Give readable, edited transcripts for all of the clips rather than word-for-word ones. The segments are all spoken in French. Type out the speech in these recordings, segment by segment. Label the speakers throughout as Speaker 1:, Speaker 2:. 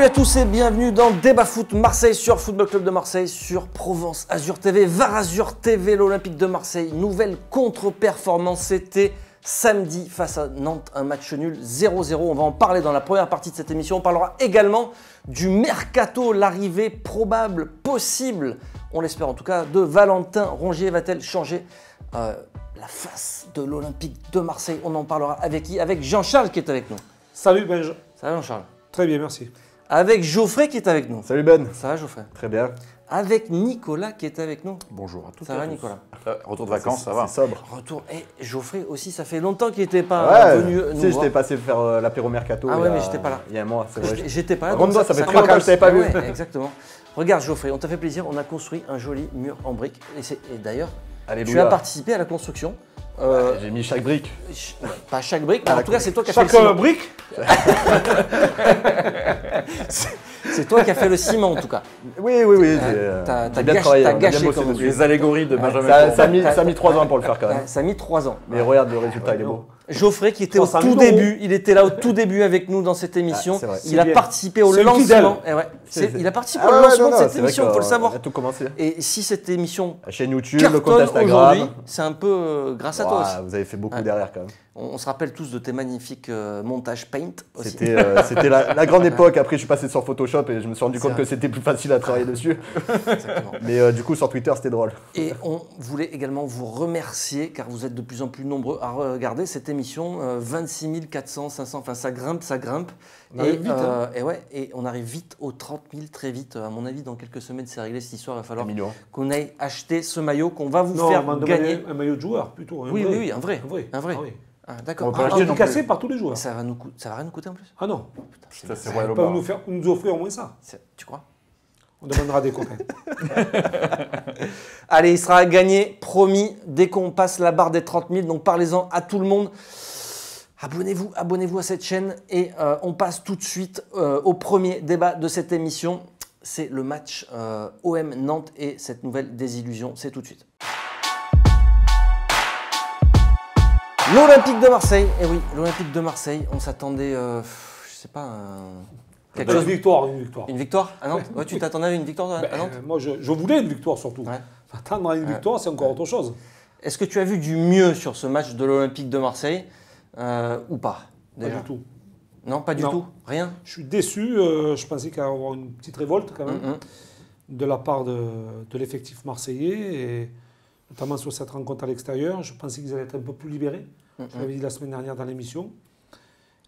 Speaker 1: Salut à tous et bienvenue dans Débat Foot Marseille sur Football Club de Marseille, sur Provence Azur TV, VAR Azur TV, l'Olympique de Marseille. Nouvelle contre-performance, c'était samedi face à Nantes, un match nul 0-0. On va en parler dans la première partie de cette émission. On parlera également du mercato, l'arrivée probable, possible, on l'espère en tout cas, de Valentin Rongier. Va-t-elle changer la face de l'Olympique de Marseille? On en parlera avec qui? Avec Jean-Charles qui est avec nous.
Speaker 2: Salut Benj.
Speaker 1: Ça va Jean-Charles?
Speaker 2: Très bien, merci.
Speaker 1: Avec Geoffrey qui est avec nous.
Speaker 3: Salut Ben.
Speaker 1: Ça va Geoffrey?
Speaker 3: Très bien.
Speaker 1: Avec Nicolas qui est avec nous.
Speaker 3: Bonjour à tous.
Speaker 1: Ça va Nicolas?
Speaker 4: Retour de vacances, ça va.
Speaker 3: C'est sobre.
Speaker 1: Retour. Et Geoffrey aussi, ça fait longtemps qu'il n'était pas venu nous
Speaker 3: Si,
Speaker 1: voir.
Speaker 3: j'étais passé faire l'apéro mercato.
Speaker 1: Ah ouais, mais j'étais pas là.
Speaker 3: Il y a un mois, c'est vrai.
Speaker 1: J'étais pas là.
Speaker 3: Raconte-moi,
Speaker 1: donc
Speaker 3: ça fait 3 ans que je t'avais pas vu.
Speaker 1: Ouais, exactement. Regarde Geoffrey, on t'a fait plaisir, on a construit un joli mur en briques. Et d'ailleurs, tu
Speaker 3: Alléluia.
Speaker 1: as participé à la construction.
Speaker 3: J'ai mis chaque brique.
Speaker 1: Pas chaque brique, mais en tout cas, c'est toi qui as fait le
Speaker 2: Chaque
Speaker 1: ciment.
Speaker 2: brique.
Speaker 1: C'est toi qui as fait le ciment en tout cas.
Speaker 3: Oui.
Speaker 1: T'as
Speaker 3: J'ai bien travaillé.
Speaker 1: t'as
Speaker 3: on a bien
Speaker 1: gâché
Speaker 3: bossé
Speaker 1: comme on
Speaker 3: dessus.
Speaker 1: dit.
Speaker 4: Les allégories de Benjamin.
Speaker 3: Ça a mis 3 ans pour le faire quand même.
Speaker 1: Ouais, ça a mis 3 ans.
Speaker 3: Mais regarde le résultat, il est beau.
Speaker 1: Geoffrey qui était au
Speaker 2: 300
Speaker 1: tout
Speaker 2: 000
Speaker 1: début, il était là au tout début avec nous dans cette émission.
Speaker 3: Ah, c'est vrai.
Speaker 1: Il a
Speaker 2: bien.
Speaker 1: participé au
Speaker 2: C'est
Speaker 1: lancement.
Speaker 2: fidèle.
Speaker 1: Eh ouais, il a participé
Speaker 3: Ah
Speaker 1: au
Speaker 3: ouais,
Speaker 1: lancement
Speaker 3: non,
Speaker 1: de cette
Speaker 3: c'est vrai
Speaker 1: émission, il faut le
Speaker 3: qu'on
Speaker 1: savoir.
Speaker 3: a tout commencé.
Speaker 1: Et si cette émission
Speaker 3: La chaîne YouTube, le compte
Speaker 1: cartonne aujourd'hui,
Speaker 3: Instagram.
Speaker 1: c'est un peu grâce à toi aussi.
Speaker 3: Vous avez fait beaucoup
Speaker 1: Ouais.
Speaker 3: derrière quand même.
Speaker 1: On se rappelle tous de tes magnifiques montages Paint aussi.
Speaker 3: C'était la grande époque. Après, je suis passé sur Photoshop et je me suis rendu compte
Speaker 1: vrai.
Speaker 3: que c'était plus facile à travailler dessus.
Speaker 1: Exactement.
Speaker 3: Mais du coup, sur Twitter, c'était drôle.
Speaker 1: Et on voulait également vous remercier car vous êtes de plus en plus nombreux à regarder cette émission. 26 400, 500, enfin ça grimpe.
Speaker 2: On arrive vite, hein.
Speaker 1: Et on arrive vite aux 30 000 très vite. À mon avis, dans quelques semaines, c'est réglé cette histoire. Il va falloir
Speaker 3: 1 million.
Speaker 1: qu'on aille acheter ce maillot qu'on va vous
Speaker 2: Non,
Speaker 1: faire
Speaker 2: on m'a demandé
Speaker 1: gagner.
Speaker 2: un maillot de joueur plutôt.
Speaker 1: Oui, un vrai.
Speaker 2: Un vrai.
Speaker 1: Un vrai.
Speaker 2: Ah oui.
Speaker 1: Ah, d'accord.
Speaker 4: On peut
Speaker 1: Ah,
Speaker 4: l'acheter
Speaker 1: ah,
Speaker 4: non
Speaker 2: Cassé
Speaker 4: plus.
Speaker 2: par tous les joueurs.
Speaker 1: ça va rien nous coûter en plus.
Speaker 2: Ah non.
Speaker 1: Putain,
Speaker 4: Ça, c'est
Speaker 2: Ils
Speaker 4: Royal
Speaker 2: peuvent
Speaker 4: Obar.
Speaker 2: nous offrir au moins ça.
Speaker 1: tu crois?
Speaker 2: On demandera des copains.
Speaker 1: Allez, il sera gagné, promis, dès qu'on passe la barre des 30 000. Donc parlez-en à tout le monde. Abonnez-vous à cette chaîne et on passe tout de suite au premier débat de cette émission. C'est le match OM Nantes et cette nouvelle désillusion. C'est tout de suite. L'Olympique de Marseille. Eh oui, l'Olympique de Marseille. On s'attendait, je sais pas, quelque chose.
Speaker 2: Une victoire.
Speaker 1: Une victoire à Nantes? Ouais, tu t'attendais à une victoire à Nantes?
Speaker 2: Moi, je voulais une victoire surtout.
Speaker 1: Ouais.
Speaker 2: Attendre à une victoire, c'est encore autre chose.
Speaker 1: Est-ce que tu as vu du mieux sur ce match de l'Olympique de Marseille ou pas
Speaker 2: Pas
Speaker 1: déjà?
Speaker 2: du tout.
Speaker 1: Non, pas du
Speaker 2: Non.
Speaker 1: tout. Rien.
Speaker 2: Je suis déçu. Je pensais qu'il y allait y avoir une petite révolte quand même de la part de l'effectif marseillais, et notamment sur cette rencontre à l'extérieur. Je pensais qu'ils allaient être un peu plus libérés. Je l'avais dit la semaine dernière dans l'émission.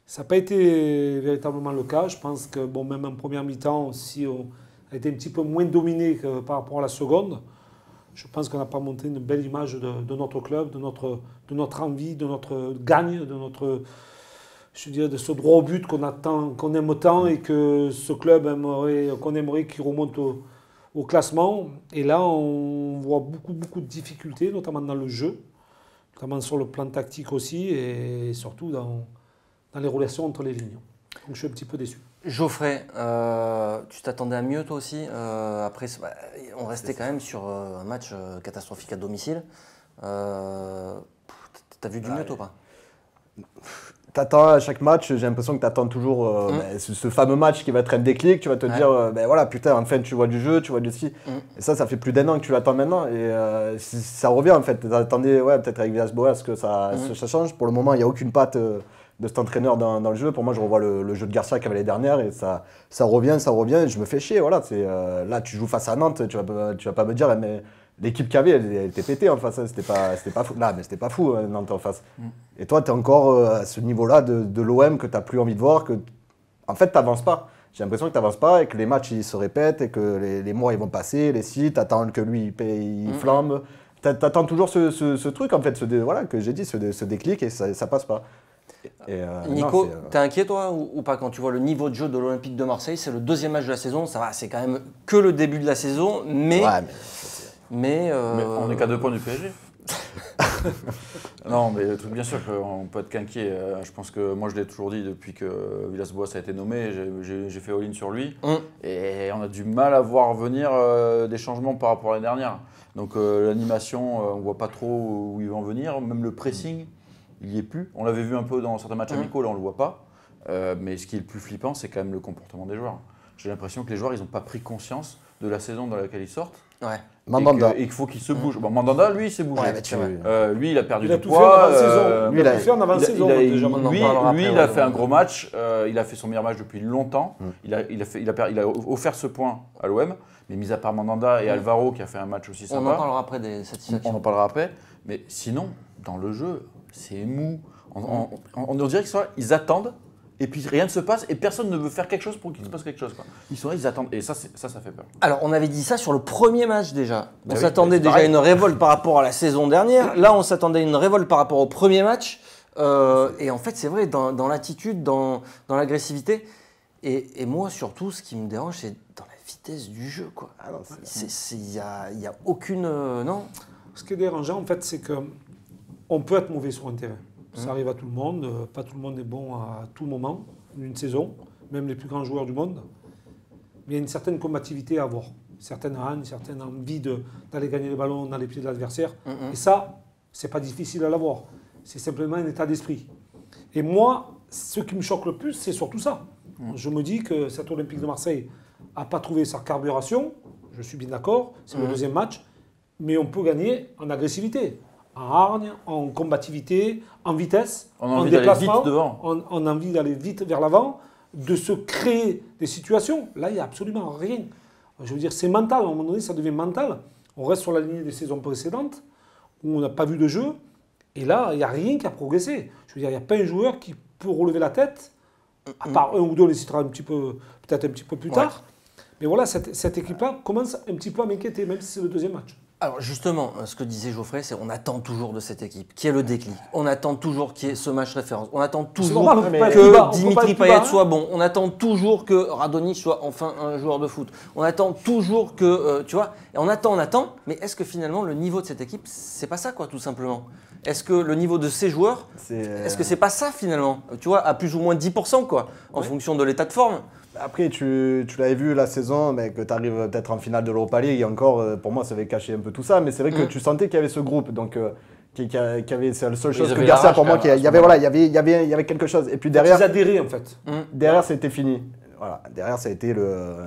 Speaker 2: Ça n'a pas été véritablement le cas. Je pense que même en première mi-temps, si on a été un petit peu moins dominé que par rapport à la seconde, je pense qu'on n'a pas montré une belle image de notre club, de notre envie, de notre gagne, de notre, je dirais, de ce droit au but qu'on aime tant, et que ce club qu'on aimerait qu'il remonte au classement. Et là, on voit beaucoup de difficultés, notamment dans le jeu, notamment sur le plan tactique aussi, et surtout dans les relations entre les lignes. Donc je suis un petit peu déçu.
Speaker 1: Geoffrey, tu t'attendais à mieux toi aussi. Après, on restait quand même sur un match catastrophique à domicile. T'as vu du mieux toi ou pas?
Speaker 3: T'attends à chaque match, j'ai l'impression que t'attends toujours ce fameux match qui va être un déclic. Tu vas te dire, voilà, putain, enfin tu vois du jeu, tu vois du ski. Et ça fait plus d'1 an que tu l'attends maintenant. Et ça revient en fait. T'attendais, peut-être avec Villas-Boas que ça change. Pour le moment, il n'y a aucune patte de cet entraîneur dans le jeu. Pour moi, je revois le jeu de Garcia qu'il y avait l'année dernière, et ça revient. Et je me fais chier. Voilà, là, tu joues face à Nantes, tu vas pas me dire, mais l'équipe qu'il y avait, elle était pétée en face. C'était pas fou. Là, mais c'était pas fou, Nantes en face. Et toi, tu es encore à ce niveau-là de l'OM que tu n'as plus envie de voir. En fait, tu n'avances pas. J'ai l'impression que tu n'avances pas et que les matchs ils se répètent et que les mois ils vont passer, les sites, tu attends que lui il flambe. Tu attends toujours ce truc, en fait, que j'ai dit, ce déclic, et ça passe pas.
Speaker 1: Nico, t'es inquiet toi ou pas quand tu vois le niveau de jeu de l'Olympique de Marseille? C'est le 2e match de la saison, ça va, c'est quand même que le début de la saison, mais
Speaker 4: On n'est qu'à 2 points du PSG. Non, mais bien sûr qu'on peut être qu'inquiet. Je pense que moi, je l'ai toujours dit depuis que Villas-Boas a été nommé. J'ai fait all-in sur lui. Et on a du mal à voir venir des changements par rapport à l'année dernière. Donc l'animation, on ne voit pas trop où il va en venir. Même le pressing, il n'y est plus. On l'avait vu un peu dans certains matchs amicaux, là on ne le voit pas. Mais ce qui est le plus flippant, c'est quand même le comportement des joueurs. j'ai l'impression que les joueurs, ils n'ont pas pris conscience de la saison dans laquelle ils sortent.
Speaker 1: Ouais.
Speaker 3: Mandanda.
Speaker 4: Et qu'il faut qu'il se bouge. Bon, Mandanda, lui, il s'est bougé.
Speaker 1: Ouais, bah, tu vois.
Speaker 4: Lui, il a perdu
Speaker 2: Il a
Speaker 4: du
Speaker 2: tout
Speaker 4: poids.
Speaker 2: fait en avant-saison.
Speaker 3: lui,
Speaker 2: Il a tout fait en avant-saison. déjà,
Speaker 1: on en
Speaker 4: Lui,
Speaker 1: parlera après,
Speaker 4: il a
Speaker 1: ouais,
Speaker 4: fait un
Speaker 1: ouais.
Speaker 4: gros match. Il a fait son meilleur match depuis longtemps. Il a offert ce point à l'OM. Mais mis à part Mandanda et Alvaro, qui a fait un match aussi
Speaker 1: On en
Speaker 4: sympa.
Speaker 1: parlera après des
Speaker 4: On
Speaker 1: satisfactions.
Speaker 4: en parlera après. Mais sinon, dans le jeu, c'est mou. On dirait qu'ils attendent. Et puis rien ne se passe et personne ne veut faire quelque chose pour qu'il se passe quelque chose. Quoi. Ils sont là, ils attendent. Et ça fait peur.
Speaker 1: Alors, on avait dit ça sur le premier match déjà. On
Speaker 4: Bah oui,
Speaker 1: s'attendait
Speaker 4: c'est
Speaker 1: déjà à
Speaker 4: pareil.
Speaker 1: une révolte par rapport à la saison dernière. Là, on s'attendait à une révolte par rapport au premier match. Et en fait, c'est vrai, dans l'attitude, dans l'agressivité. Et moi, surtout, ce qui me dérange, c'est dans la vitesse du jeu. Quoi. Il n'y a aucune... non.
Speaker 2: Ce qui est dérangeant, en fait, c'est qu'on peut être mauvais sur un terrain. Ça arrive à tout le monde. Pas tout le monde est bon à tout moment d'une saison, même les plus grands joueurs du monde. Mais il y a une certaine combativité à avoir. Une certaine haine, une certaine envie d'aller gagner le ballon dans les pieds de l'adversaire. Et ça, c'est pas difficile à l'avoir. C'est simplement un état d'esprit. Et moi, ce qui me choque le plus, c'est surtout ça. Je me dis que cet Olympique de Marseille n'a pas trouvé sa carburation. Je suis bien d'accord, c'est le deuxième match. Mais on peut gagner en agressivité, en hargne, en combativité, en vitesse,
Speaker 4: On a
Speaker 2: en
Speaker 4: envie d'aller
Speaker 2: déplacement.
Speaker 4: vite devant.
Speaker 2: On a envie d'aller vite vers l'avant, de se créer des situations. Là, il n'y a absolument rien. Je veux dire, c'est mental. À un moment donné, ça devient mental. On reste sur la lignée des saisons précédentes, où on n'a pas vu de jeu. Et là, il n'y a rien qui a progressé. Je veux dire, il n'y a pas un joueur qui peut relever la tête, à part un ou deux, on les citera peut-être un petit peu plus tard. Mais voilà, cette équipe-là commence un petit peu à m'inquiéter, même si c'est le deuxième match.
Speaker 1: Alors justement, ce que disait Geoffrey, c'est on attend toujours de cette équipe, qui est le déclic. On attend toujours qu'il y ait ce match référence. On attend toujours
Speaker 2: normal, on peut pas être plus bas,
Speaker 1: que
Speaker 2: on peut pas
Speaker 1: Dimitri
Speaker 2: être plus
Speaker 1: Payet
Speaker 2: bas, hein.
Speaker 1: soit bon. On attend toujours que Radonjic soit enfin un joueur de foot. On attend toujours que, tu vois, et on attend. Mais est-ce que finalement le niveau de cette équipe, c'est pas ça quoi, tout simplement? Est-ce que le niveau de ces joueurs, est-ce que c'est pas ça finalement? Tu vois, à plus ou moins 10% quoi, en fonction de l'état de forme.
Speaker 3: Après, tu l'avais vu la saison, mais que tu arrives peut-être en finale de l'Europa League, et encore, pour moi, ça avait caché un peu tout ça, mais c'est vrai que tu sentais qu'il y avait ce groupe, donc qui avait, c'est la seule chose
Speaker 4: Ils
Speaker 3: que
Speaker 4: avaient
Speaker 3: Garcia,
Speaker 4: la rage,
Speaker 3: pour moi,
Speaker 4: quand même,
Speaker 3: il y avait quelque chose. Et puis derrière,
Speaker 2: Ils adhéraient, en fait.
Speaker 3: derrière c'était fini. Voilà, derrière, ça a été le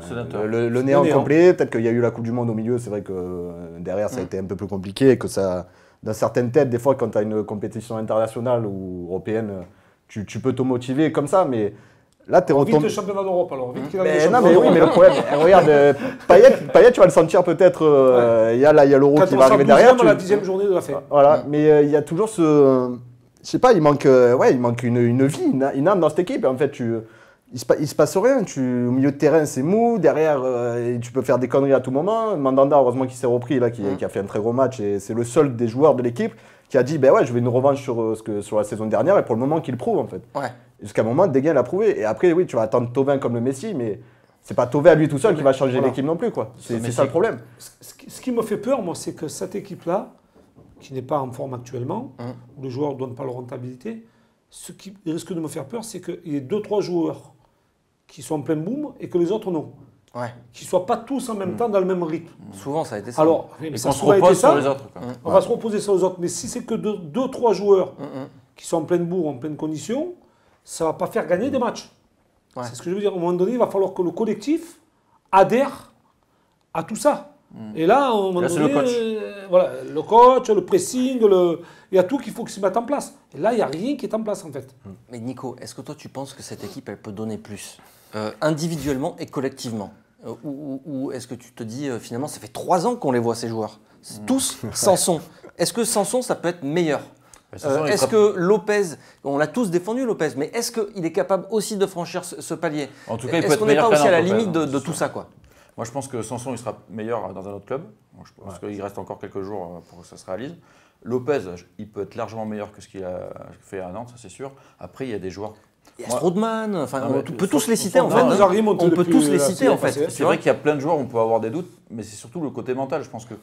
Speaker 3: néant
Speaker 2: Le néant.
Speaker 3: complet. Peut-être qu'il y a eu la Coupe du Monde au milieu, c'est vrai que derrière, ça a été un peu plus compliqué, et que ça, dans certaines têtes, des fois, quand tu as une compétition internationale ou européenne, tu peux te motiver comme ça, mais là, tu es
Speaker 2: Vite
Speaker 3: retombé.
Speaker 2: le championnat d'Europe, alors. Vite qu'il a le
Speaker 3: Non,
Speaker 2: championnat
Speaker 3: mais oui,
Speaker 2: d'Europe.
Speaker 3: mais le problème, regarde, Payet, tu vas le sentir peut-être. Il y a l'Euro
Speaker 2: Quand
Speaker 3: qui
Speaker 2: on
Speaker 3: va
Speaker 2: sort
Speaker 3: arriver derrière.
Speaker 2: à la 10e journée de la fête.
Speaker 3: Voilà, mais il y a toujours ce. Je sais pas, il manque une vie, une âme dans cette équipe. En fait, il se passe rien. Au milieu de terrain, c'est mou. Derrière, tu peux faire des conneries à tout moment. Mandanda, heureusement qu'il s'est repris, là, qui a fait un très gros match. Et c'est le seul des joueurs de l'équipe qui a dit ben ouais, je vais une revanche sur la saison dernière. Et pour le moment, qu'il prouve, en fait.
Speaker 1: Ouais.
Speaker 3: Jusqu'à un moment, Deguin l'a prouvé. Et après, oui, tu vas attendre Thauvin comme le Messi, mais c'est pas Thauvin à lui tout seul qui va changer
Speaker 2: Voilà.
Speaker 3: l'équipe non plus, quoi. C'est
Speaker 4: Messi,
Speaker 3: ça le problème.
Speaker 2: Ce qui me fait peur, moi, c'est que cette équipe-là, qui n'est pas en forme actuellement, où les joueurs ne donnent pas leur rentabilité, ce qui risque de me faire peur, c'est qu'il y ait 2-3 joueurs qui sont en plein boom et que les autres non.
Speaker 1: Ouais.
Speaker 2: Qu'ils ne soient pas tous en même temps dans le même rythme.
Speaker 1: Souvent, ça a été ça.
Speaker 2: Alors,
Speaker 4: Et
Speaker 2: ça
Speaker 4: qu'on
Speaker 2: a
Speaker 4: se
Speaker 2: souvent été
Speaker 4: repose
Speaker 2: ça.
Speaker 4: sur les autres. Quoi.
Speaker 2: On va se reposer sur les autres. Mais si c'est que 2-3 joueurs qui sont en pleine bourre, en pleine condition, ça ne va pas faire gagner des matchs.
Speaker 1: Ouais.
Speaker 2: C'est ce que je veux dire. À un moment donné, il va falloir que le collectif adhère à tout ça. Et là, à un moment
Speaker 4: Là, c'est
Speaker 2: donné,
Speaker 4: le coach.
Speaker 2: voilà, le coach, le pressing, il y a tout qu'il faut que se mette en place. Et là, il n'y a rien qui est en place, en fait.
Speaker 1: Mais Nico, est-ce que toi tu penses que cette équipe elle peut donner plus individuellement et collectivement ou est-ce que tu te dis finalement ça fait 3 ans qu'on les voit ces joueurs tous Sanson. Est-ce que Sanson ça peut être meilleur
Speaker 4: Sanson, il
Speaker 1: est-ce
Speaker 4: sera-
Speaker 1: que Lopez, on l'a tous défendu Lopez, mais est-ce qu'il est capable aussi de franchir ce palier?
Speaker 4: En tout cas, il peut
Speaker 1: Est-ce
Speaker 4: être
Speaker 1: qu'on n'est pas
Speaker 4: meilleur
Speaker 1: aussi à la
Speaker 4: qu'Alain,
Speaker 1: limite
Speaker 4: Lopez,
Speaker 1: de
Speaker 4: c'est
Speaker 1: tout
Speaker 4: sûr.
Speaker 1: ça quoi?
Speaker 4: Moi, je pense que Sanson, il sera meilleur dans un autre club. Donc, je pense qu'il reste encore quelques jours pour que ça se réalise. Lopez, il peut être largement meilleur que ce qu'il a fait à Nantes, ça c'est sûr. Après, il y a des joueurs.
Speaker 1: Il y a
Speaker 4: Moi-
Speaker 1: Strootman, enfin
Speaker 4: Ah ouais,
Speaker 1: on peut tous les citer en fait.
Speaker 2: Strootman,
Speaker 1: hein.
Speaker 2: Zarri monte
Speaker 1: On peut
Speaker 2: depuis
Speaker 1: tous les
Speaker 2: la
Speaker 1: citer
Speaker 2: saison
Speaker 1: en fait.
Speaker 2: passée.
Speaker 1: tu
Speaker 4: C'est
Speaker 1: vois.
Speaker 4: vrai qu'il y a plein de joueurs, on peut avoir des doutes, mais c'est surtout le côté mental. Je pense que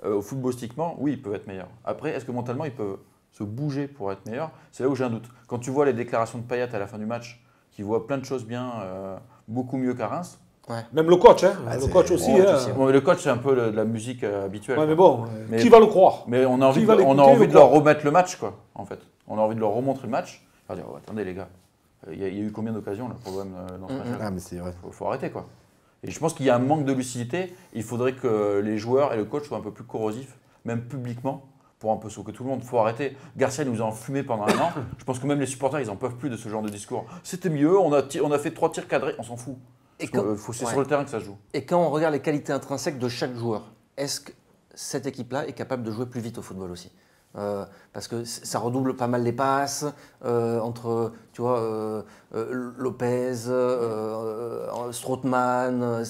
Speaker 4: au footballistiquement, oui, ils peuvent être meilleurs. Après, est-ce que mentalement, ils peuvent se bouger pour être meilleurs? C'est là où j'ai un doute. Quand tu vois les déclarations de Payet à la fin du match, qui voit plein de choses bien, beaucoup mieux qu'à Reims.
Speaker 2: Même le coach, hein. Le
Speaker 3: c'est-
Speaker 2: coach aussi.
Speaker 1: bon,
Speaker 2: hein.
Speaker 1: aussi.
Speaker 4: Bon, mais le coach, c'est un peu de la musique habituelle.
Speaker 2: Ouais,
Speaker 4: quoi.
Speaker 2: mais bon,
Speaker 4: Mais-
Speaker 2: qui va le croire?
Speaker 4: Mais on a envie,
Speaker 2: Qui va
Speaker 4: on a
Speaker 2: l'écouter,
Speaker 4: envie
Speaker 2: le
Speaker 4: de leur
Speaker 2: croire
Speaker 4: remettre le match, quoi, en fait. On a envie de leur remontrer le match. Leur dire, oh, attendez les gars, il y a eu combien d'occasions là, pour l'OM dans ce match-là?
Speaker 3: Ah, mais c'est vrai.
Speaker 4: Faut arrêter, quoi. Et je pense qu'il y a un manque de lucidité. Il faudrait que les joueurs et le coach soient un peu plus corrosifs, même publiquement, pour un peu sauver tout le monde. Il faut arrêter. Garcia nous a enfumé pendant un an. Je pense que même les supporters, ils n'en peuvent plus de ce genre de discours. C'était mieux, on a fait 3 tirs cadrés, on s'en fout. C'est sur le terrain que ça se joue.
Speaker 1: Et quand on regarde les qualités intrinsèques de chaque joueur, est-ce que cette équipe-là est capable de jouer plus vite au football aussi? Parce que ça redouble pas mal les passes entre, tu vois, Lopez, Strootman,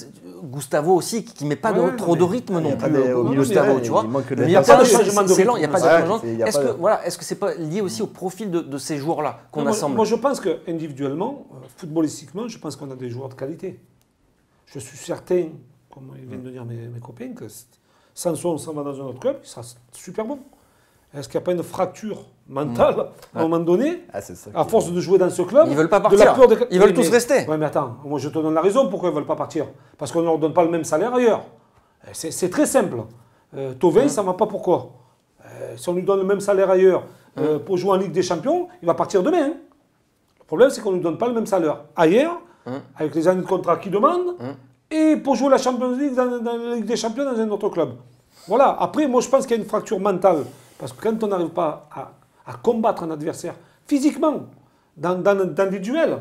Speaker 1: Gustavo aussi, qui met pas trop de rythme non plus. Gustavo, tu vois. Il n'y a pas de changement de rythme. Il n'y a pas de changement. Est-ce que c'est pas lié aussi au profil de ces joueurs-là qu'on assemble?
Speaker 2: Moi, je pense que individuellement, footballistiquement, je pense qu'on a des joueurs de qualité. Je suis certain, comme ils viennent de dire mes copains, que Sanson s'en va dans un autre club, il sera super bon. Est-ce qu'il n'y a pas une fracture mentale à un moment donné, à force de jouer dans ce club?
Speaker 1: Ils ne veulent pas partir. Ils veulent tous rester.
Speaker 2: Oui, mais attends, moi je te donne la raison pourquoi ils ne veulent pas partir. Parce qu'on ne leur donne pas le même salaire ailleurs. C'est très simple. Thauvin, ça ne va pas pourquoi. Si on lui donne le même salaire ailleurs pour jouer en Ligue des Champions, il va partir demain. Hein. Le problème, c'est qu'on ne lui donne pas le même salaire ailleurs, avec les années de contrat qu'il demande, et pour jouer la Champions League dans la Ligue des Champions dans un autre club. Voilà. Après, moi je pense qu'il y a une fracture mentale. Parce que quand on n'arrive pas à combattre un adversaire physiquement, dans des duels,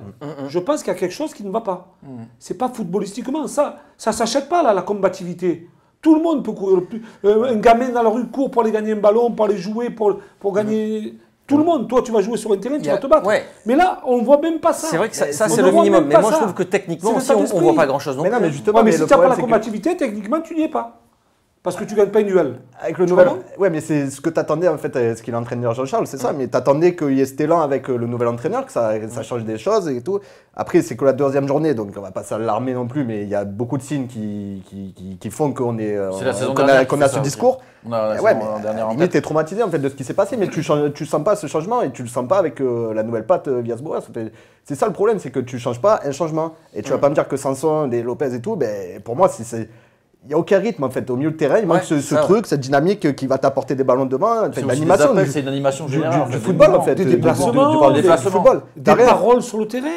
Speaker 2: je pense qu'il y a quelque chose qui ne va pas. C'est pas footballistiquement. Ça s'achète pas, là, la combativité. Tout le monde peut courir. Un gamin dans la rue court pour aller gagner un ballon, pour aller jouer, pour gagner... Tout le monde. Toi, tu vas jouer sur un terrain, tu vas te battre. Ouais. Mais là, on ne voit même pas ça.
Speaker 1: C'est vrai que ça c'est le minimum. Mais moi, je trouve que techniquement aussi, on ne voit pas grand-chose.
Speaker 2: Mais non, mais justement, mais si tu n'as pas la combativité, techniquement, tu n'y es pas. Parce que tu ne gagnes pas une duel.
Speaker 3: Avec le nouvel... Ouais, mais c'est ce que tu attendais en fait, ce qu'il est entraîneur Jean-Charles, c'est ça. Mais tu attendais qu'il y ait cet élan avec le nouvel entraîneur, que ça change des choses et tout. Après, c'est que la deuxième journée, donc on va pas s'alarmer non plus, mais il y a beaucoup de signes qui font qu'on a ce discours. Mais tu es traumatisé en fait de ce qui s'est passé, mais tu sens pas ce changement et tu le sens pas avec la nouvelle patte Villas-Boas. C'est ça le problème, c'est que tu changes pas un changement. Et tu vas pas me dire que Sanson, des Lopez et tout, ben, pour moi, il n'y a aucun rythme en fait. Au milieu de terrain, il manque ce truc, cette dynamique qui va t'apporter des ballons devant.
Speaker 4: L'animation. C'est une animation générale.
Speaker 3: Du football en fait.
Speaker 2: Des déplacements,
Speaker 3: du football.
Speaker 2: Des paroles sur le terrain.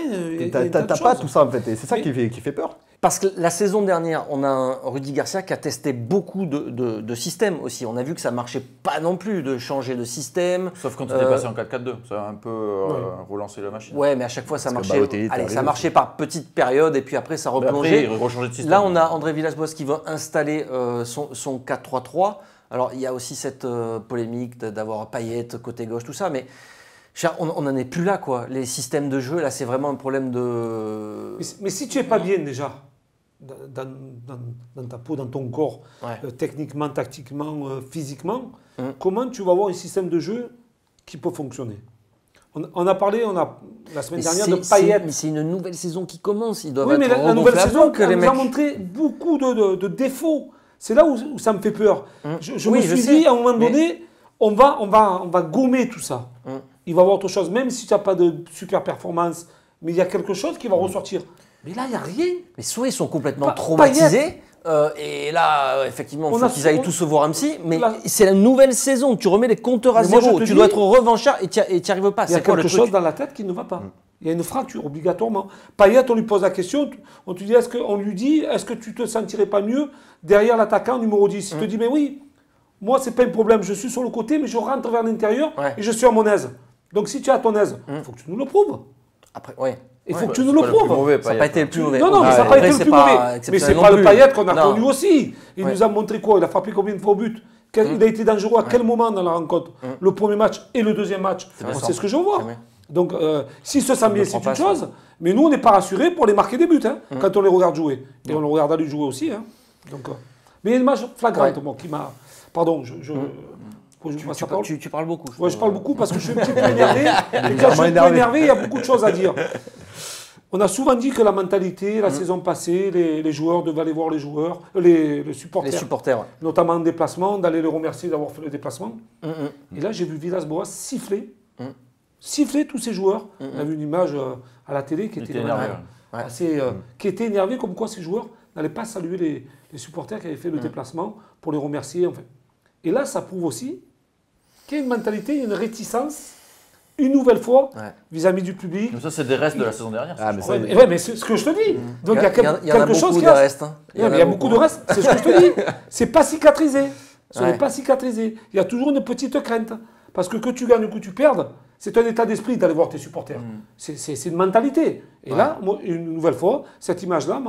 Speaker 3: T'as pas tout ça en fait. Et c'est ça qui fait peur.
Speaker 1: Parce que la saison dernière, on a un Rudy Garcia qui a testé beaucoup de systèmes aussi. On a vu que ça ne marchait pas non plus de changer de système.
Speaker 4: Sauf quand on est passé en 4-4-2. Ça a un peu relancé la machine.
Speaker 1: Ouais, mais à chaque fois, ça marchait. Ça marchait par petites périodes et puis après, ça replongeait. Là, on a André Villas-Boas qui va installer son 4-3-3. Alors, il y a aussi cette polémique d'avoir Payet côté gauche, tout ça. Mais on n'en est plus là, quoi. Les systèmes de jeu, là, c'est vraiment un problème de...
Speaker 2: Mais si tu n'es pas bien déjà, dans ta peau, dans ton corps, techniquement, tactiquement, physiquement, comment tu vas avoir un système de jeu qui peut fonctionner? On a parlé la semaine dernière de Payet.
Speaker 1: Mais c'est une nouvelle saison qui commence. Ils doivent
Speaker 2: oui, mais
Speaker 1: être
Speaker 2: la nouvelle saison nous a montré beaucoup de défauts. C'est là où ça me fait peur. Je me suis dit, à un moment donné, on va gommer tout ça. Il va y avoir autre chose, même si tu n'as pas de super performance, mais il y a quelque chose qui va ressortir. Mais là, il n'y a rien.
Speaker 1: Mais soit ils sont complètement traumatisés, et là, effectivement, il faut qu'ils aillent tous se voir un psy, mais c'est la nouvelle saison, tu remets les compteurs à zéro, tu dois être revanchard et tu n'y arrives pas.
Speaker 2: Il y a quelque chose dans la tête qui ne va pas. Il y a une fracture, obligatoirement. Payet, on lui pose la question, on lui dit, est-ce que tu te sentirais pas mieux derrière l'attaquant numéro 10 Il te dit, mais oui, moi, c'est pas un problème, je suis sur le côté, mais je rentre vers l'intérieur et je suis à mon aise. Donc si tu es à ton aise, il faut que tu nous le prouves.
Speaker 1: Après,
Speaker 2: il faut que tu nous le prouves.
Speaker 1: Ça n'a pas été le plus mauvais.
Speaker 2: Non, mais ça n'a pas été le plus mauvais. Mais c'est pas le Payet qu'on a connu aussi. Il nous a montré quoi? Il a frappé combien de fois au but? Il a été dangereux à quel moment dans la rencontre? Le premier match et le deuxième match. C'est ce que je vois. Donc, s'il se sent bien, c'est une chose. Mais nous, on n'est pas rassurés pour les marquer des buts quand on les regarde jouer. Et on le regarde à lui jouer aussi. Donc, mais il y a une image flagrante, moi, qui m'a... Pardon,
Speaker 1: tu parles beaucoup.
Speaker 2: Je parle beaucoup parce que je suis un petit peu énervé. Et quand je suis un peu énervé, il y a beaucoup de choses à dire. On a souvent dit que la mentalité, la saison passée, les joueurs devaient aller voir les joueurs, les supporters.
Speaker 1: Les supporters,
Speaker 2: notamment en déplacement, d'aller les remercier d'avoir fait le déplacement. Et là, j'ai vu Villas-Boas siffler. Siffler tous ces joueurs. On a vu une image à la télé qui était énervé, comme quoi ces joueurs n'allaient pas saluer les supporters qui avaient fait le déplacement pour les remercier. Enfin. Et là, ça prouve aussi qu'il y a une mentalité, une réticence une nouvelle fois
Speaker 1: Ouais.
Speaker 2: vis-à-vis du public.
Speaker 4: Mais ça, c'est des restes de la saison dernière.
Speaker 3: Ah, mais ça,
Speaker 2: Ouais, mais c'est ce que je te dis. Donc il y a
Speaker 1: Il y en a
Speaker 2: quelque chose
Speaker 1: beaucoup
Speaker 2: qui
Speaker 1: de restes. Hein.
Speaker 2: Il y a beaucoup de restes, c'est ce que je te dis. C'est pas cicatrisé. Ce
Speaker 1: Ouais.
Speaker 2: n'est pas cicatrisé. Il y a toujours une petite crainte. Parce que tu gagnes ou que tu perdes, c'est un état d'esprit d'aller voir tes supporters. C'est une mentalité. Et là, moi, une nouvelle fois, cette image-là